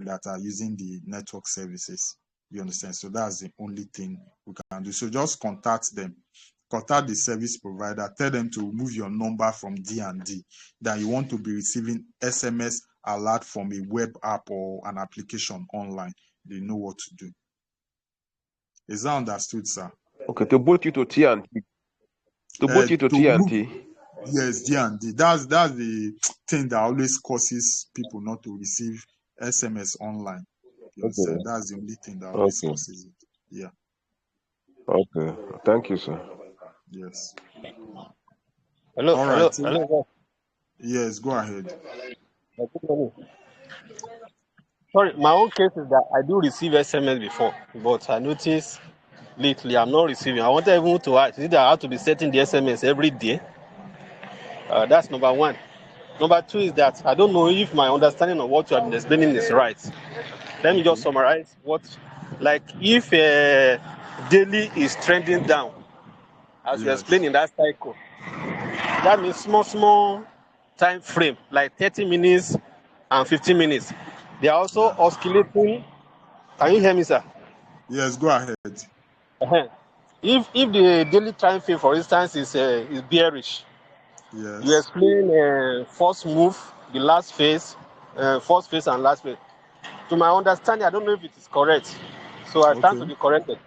that are using the network services. You understand? So that's the only thing we can do. So just contact them. Contact the service provider, tell them to remove your number from D and D, that you want to be receiving SMS alert from a web app or an application online. They know what to do. Is that understood, sir? Okay, to boot you to T and T. To boot you to T and T. Yes, D and D. That's the thing that always causes people not to receive SMS online. You understand? That's the only thing that always causes it. Yeah. Okay. Thank you, sir. Yes. Hello. All right. Hello. Yes, go ahead. Sorry, my own case is that I do receive SMS before, but I notice lately I'm not receiving. I wanted even to ask, is it that I have to be setting the SMS every day? That's number one. Number two is that I don't know if my understanding of what you have been explaining is right. Let me just summarize what, like, if daily is trending down, as you explained in that cycle, that means small time frame, like 30 minutes and 15 minutes. They are also oscillating. Can you hear me, sir? Yes, go ahead. If the daily time frame, for instance, is bearish, yes, you explain first move, the last phase, first phase and last phase. To my understanding, I don't know if it is correct, so I stand to be corrected.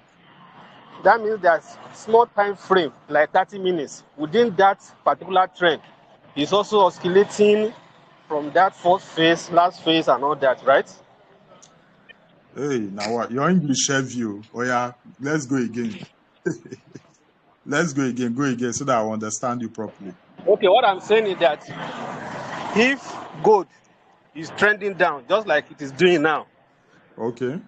That means that small time frame, like 30 minutes, within that particular trend, is also oscillating from that first phase, last phase, and all that, right? Hey, now what? Your English heavy. Oh yeah, let's go again. Let's go again, so that I understand you properly. Okay, what I'm saying is that if gold is trending down, just like it is doing now, okay,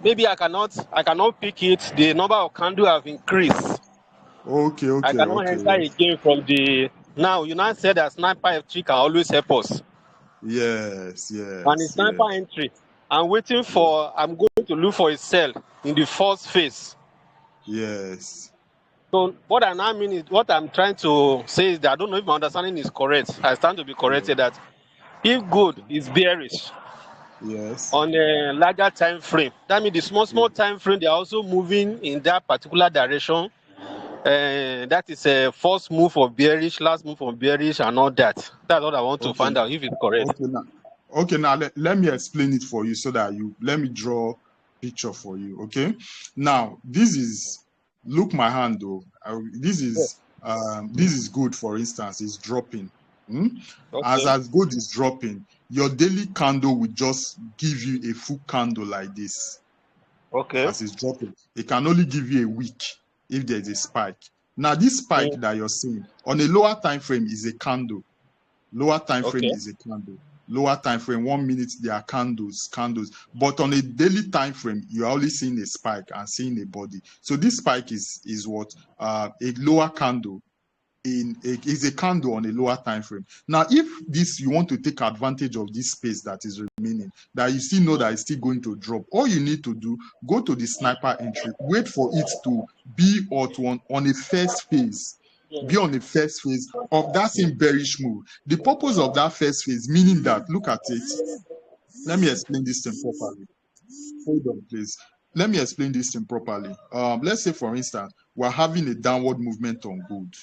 maybe I cannot pick it. The number of candles have increased. Okay. I cannot enter again from the now. You now said that sniper F3 can always help us. Yes. And the sniper entry, I'm waiting for. I'm going to look for a sell in the first phase. Yes. So what I now mean is, what I'm trying to say is that I don't know if my understanding is correct. I stand to be corrected that if gold is bearish, yes, on a larger time frame, that means the small time frame, they are also moving in that particular direction. That is a first move for bearish, last move for bearish, and all that. That's what I want to Okay. find out if it's correct. Okay, now let me explain it for you so that let me draw picture for you. Okay. Now this is look my hand though. This is good. For instance, it's dropping. As gold is dropping, your daily candle will just give you a full candle like this. Okay. As it's dropping, it can only give you a week if there's a spike. Now this spike that you're seeing on a lower time frame is a candle. Lower time frame is a candle. Lower time frame, 1 minute, there are candles. But on a daily time frame, you're only seeing a spike and seeing a body. So this spike is what a lower candle is a candle on a lower time frame. Now, if you want to take advantage of this space that is remaining, that you still know that it's still going to drop, all you need to do, go to the sniper entry, wait for it to be on a first phase. Be on the first phase of that same bearish move. The purpose of that first phase, meaning that, look at it. Let me explain this thing properly. Hold on, please. Let me explain this thing properly. Let's say, for instance, we're having a downward movement on gold.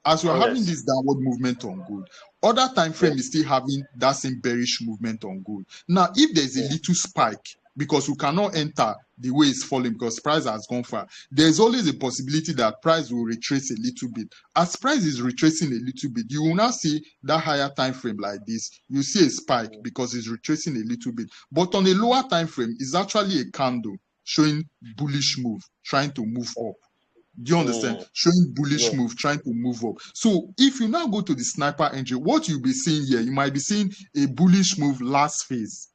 As we're having this downward movement on gold, other time frame is still having that same bearish movement on gold. Now, if there's a little spike, because we cannot enter the way it's falling because price has gone far, there's always a possibility that price will retrace a little bit. As price is retracing a little bit, you will not see that higher time frame like this. You see a spike because it's retracing a little bit. But on a lower time frame, it's actually a candle showing bullish move, trying to move up. Do you understand? Showing bullish move, trying to move up. So if you now go to the sniper entry, what you'll be seeing here, you might be seeing a bullish move last phase.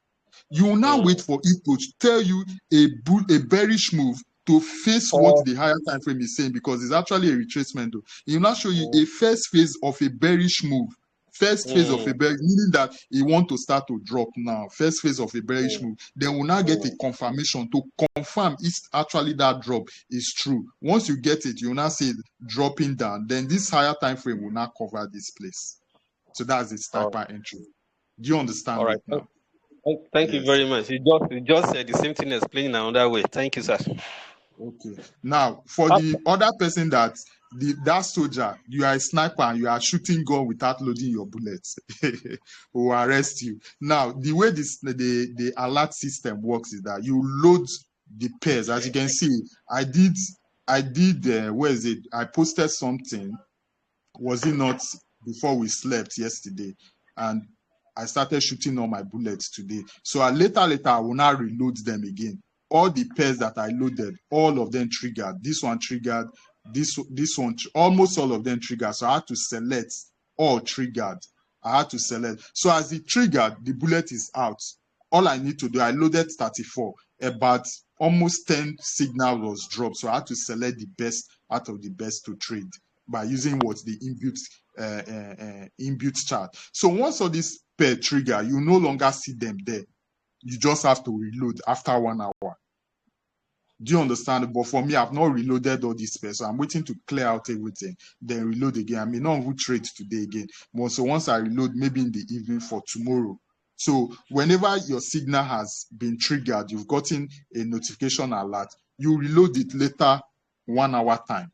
You will now wait for it to tell you a bearish move to face what the higher time frame is saying, because it's actually a retracement. It will now show you a first phase of a bearish move. First phase of a bearish, meaning that you want to start to drop now. First phase of a bearish move. Then we'll now get a confirmation to confirm if actually that drop is true. Once you get it, you'll now see it dropping down. Then this higher time frame will now cover this place. So that's the sniper entry. Do you understand it now? Thank you very much. You just said the same thing explained in another way. Thank you, sir. Okay. Now, for the other person that soldier, you are a sniper and you are shooting gun without loading your bullets, will arrest you. Now, the way the alert system works is that you load the pairs. As you can see, I did. Where is it? I posted something. Was it not before we slept yesterday? And I started shooting all my bullets today. So later, I will now reload them again. All the pairs that I loaded, all of them triggered. This one triggered. This one, almost all of them triggered. So I had to select all triggered. I had to select. So as it triggered, the bullet is out. All I need to do, I loaded 34. About almost 10 signal was dropped. So I had to select the best out of the best to trade by using the inbuilt chart. So once all this pair trigger, you no longer see them there. You just have to reload after 1 hour. Do you understand? But for me, I've not reloaded all these pairs, so I'm waiting to clear out everything, then reload again. I may not even trade today again. But so once I reload, maybe in the evening for tomorrow. So whenever your signal has been triggered, you've gotten a notification alert, you reload it later 1 hour time.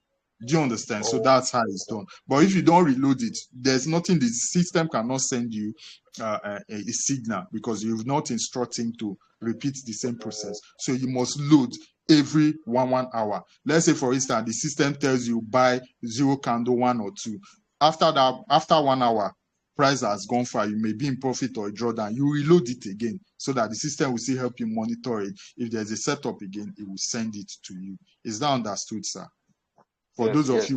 Do you understand? So that's how it's done. But if you don't reload it, there's nothing, the system cannot send you a signal because you've not instructed him to repeat the same process. So you must load every 1 hour. Let's say, for instance, the system tells you buy 0 candle 1 or 2. After 1 hour, price has gone far, you may be in profit or a drawdown. You reload it again so that the system will still help you monitor it. If there's a setup again, it will send it to you. Is that understood, sir? For those of you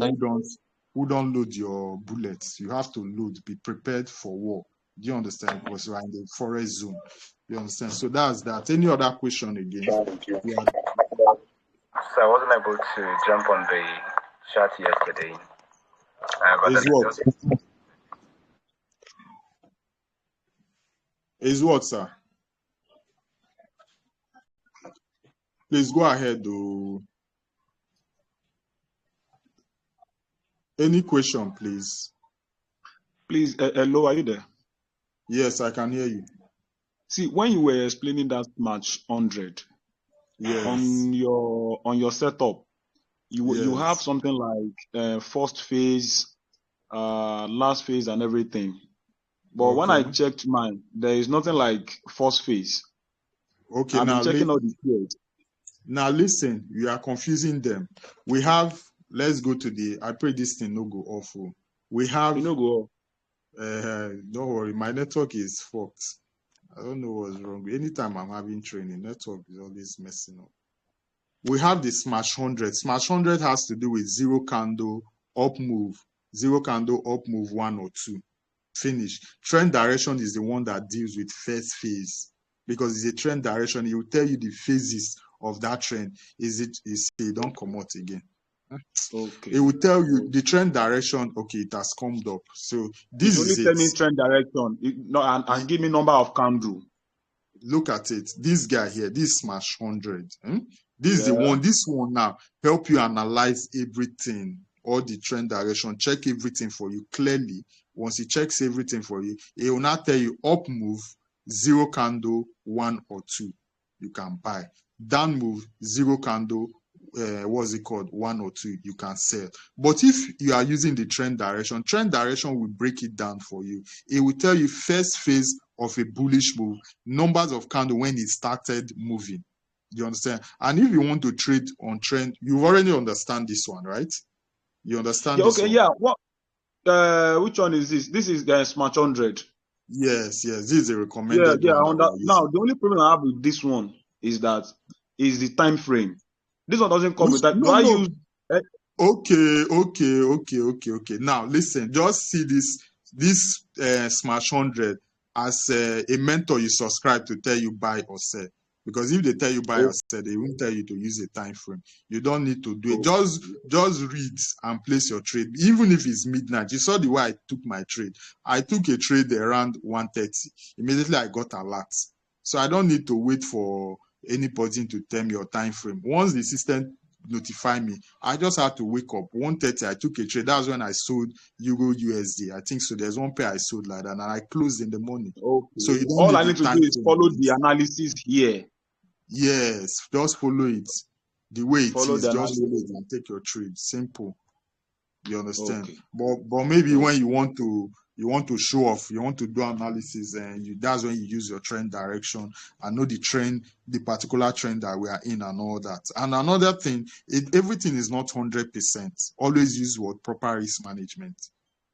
who don't load your bullets, you have to load, be prepared for war. Do you understand? Because you are in the forest zone. You understand? So that's that. Any other question again? Yeah. So I wasn't able to jump on the chat yesterday. Is what, sir? Please go ahead, though. Any question, please? Please, hello, are you there? Yes, I can hear you. See, when you were explaining that match 100, yes, on your setup, you have Yes. something like first phase, last phase, and everything. But when I Okay. checked mine, there is nothing like first phase. Okay. I've been Now, checking all the periods. now listen, you are confusing them. We have, let's go to the, I pray this thing no go awful. We have, You know, go. don't worry, my network is fucked. I don't know what's wrong. Anytime I'm having training, network is always messing up. We have the smash 100. Smash 100 has to do with zero candle up move, zero candle up move 1 or 2. Finish. Trend direction is the one that deals with first phase because it's a trend direction. It will tell you the phases of that trend. Is it don't come out again? Okay. It will tell you the trend direction. Okay, it has come up. So It this only is tell it. me trend direction. And give me number of candle. Look at it. This guy here, this smash 100. This is the Yeah. one. This one now help you analyze everything, all the trend direction, check everything for you clearly. Once he checks everything for you, he will not tell you up move, zero candle, 1 or 2. You can buy. Down move, zero candle, what's it called? 1 or 2. You can sell. But if you are using the trend direction will break it down for you. It will tell you first phase of a bullish move, numbers of candle when it started moving. You understand? And if you want to trade on trend, you already understand this one, right? You understand Yeah. this Okay. one? Yeah. What? Which one is this? This is the Smart 100. Yes. This is a Yeah. recommended Yeah. one that we are Now, using. the only problem I have with this one is the time frame. This one doesn't come with that. Do I No. use? Okay. Now listen, just see this smash 100 as a mentor you subscribe to tell you buy or sell. Because if they tell you buy or sell, they won't tell you to use a time frame. You don't need to do it. Just read and place your trade, even if it's midnight. You saw the way I took my trade. I took a trade around 1:30. Immediately I got alert. So I don't need to wait for anybody to tell me your time frame. Once the system notify me, I just had to wake up 1:30. I took a trade. That's when I sold Euro USD. I think so. There's one pair I sold like that, and I closed in the morning. Okay. So you don't All need I the need to time do is frame follow on the it. analysis here. Yes, just follow it the way it Follow is. the Just follow it analysis. and take your trade. Simple. You understand? Okay. But maybe Okay. when you want to show off, you want to do analysis, and that's when you use your trend direction and know the trend, the particular trend that we are in and all that. And another thing, everything is not 100%. Always use what proper risk management.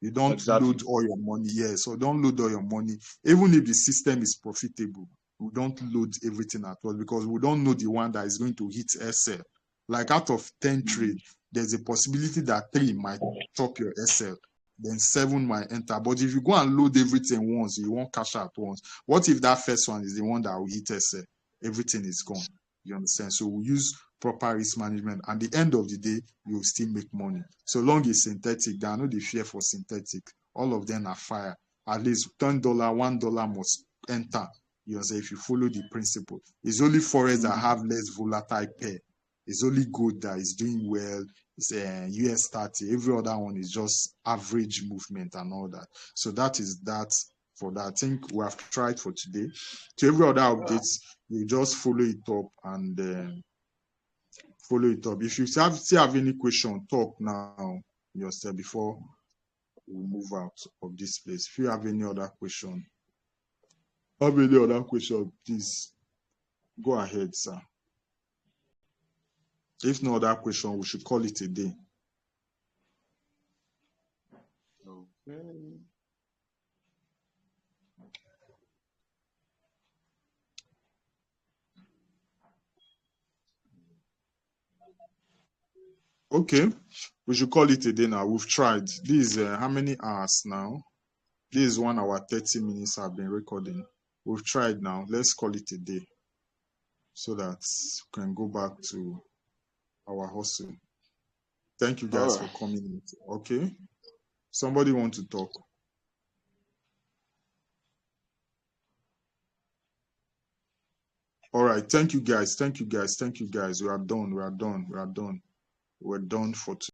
You don't load Exactly. all your money. Yeah, so don't load all your money. Even if the system is profitable, we don't load everything at once because we don't know the one that is going to hit SL. Like out of 10 trades, there's a possibility that 3 might chop your SL, then 7 might enter. But if you go and load everything once, you won't cash out once. What if that first one is the one that will hit SL? Everything is gone. You understand? So we use proper risk management. And at the end of the day, you'll still make money. So long as synthetic, there are no the fear for synthetic. All of them are fire. At least $10, $1 must enter. You understand? If you follow the principle. It's only forex that have less volatile pair. It's only gold that is doing well. It's US 30. Every other one is just average movement and all that. So that is that for that. I think we have tried for today. To every other updates, you just follow it up and follow it up. If you still have any question, talk now yourself before we move out of this place. If you have any other question, please go ahead, sir. If no other question, we should call it a day. Okay. Okay, we should call it a day now. We've tried. This is how many hours now? This is 1 hour 30 minutes I've been recording. We've tried now. Let's call it a day so that we can go back to our hustle. Thank you guys for coming in. Okay. Somebody want to talk? All right. Thank you guys. We are done. We're done for today.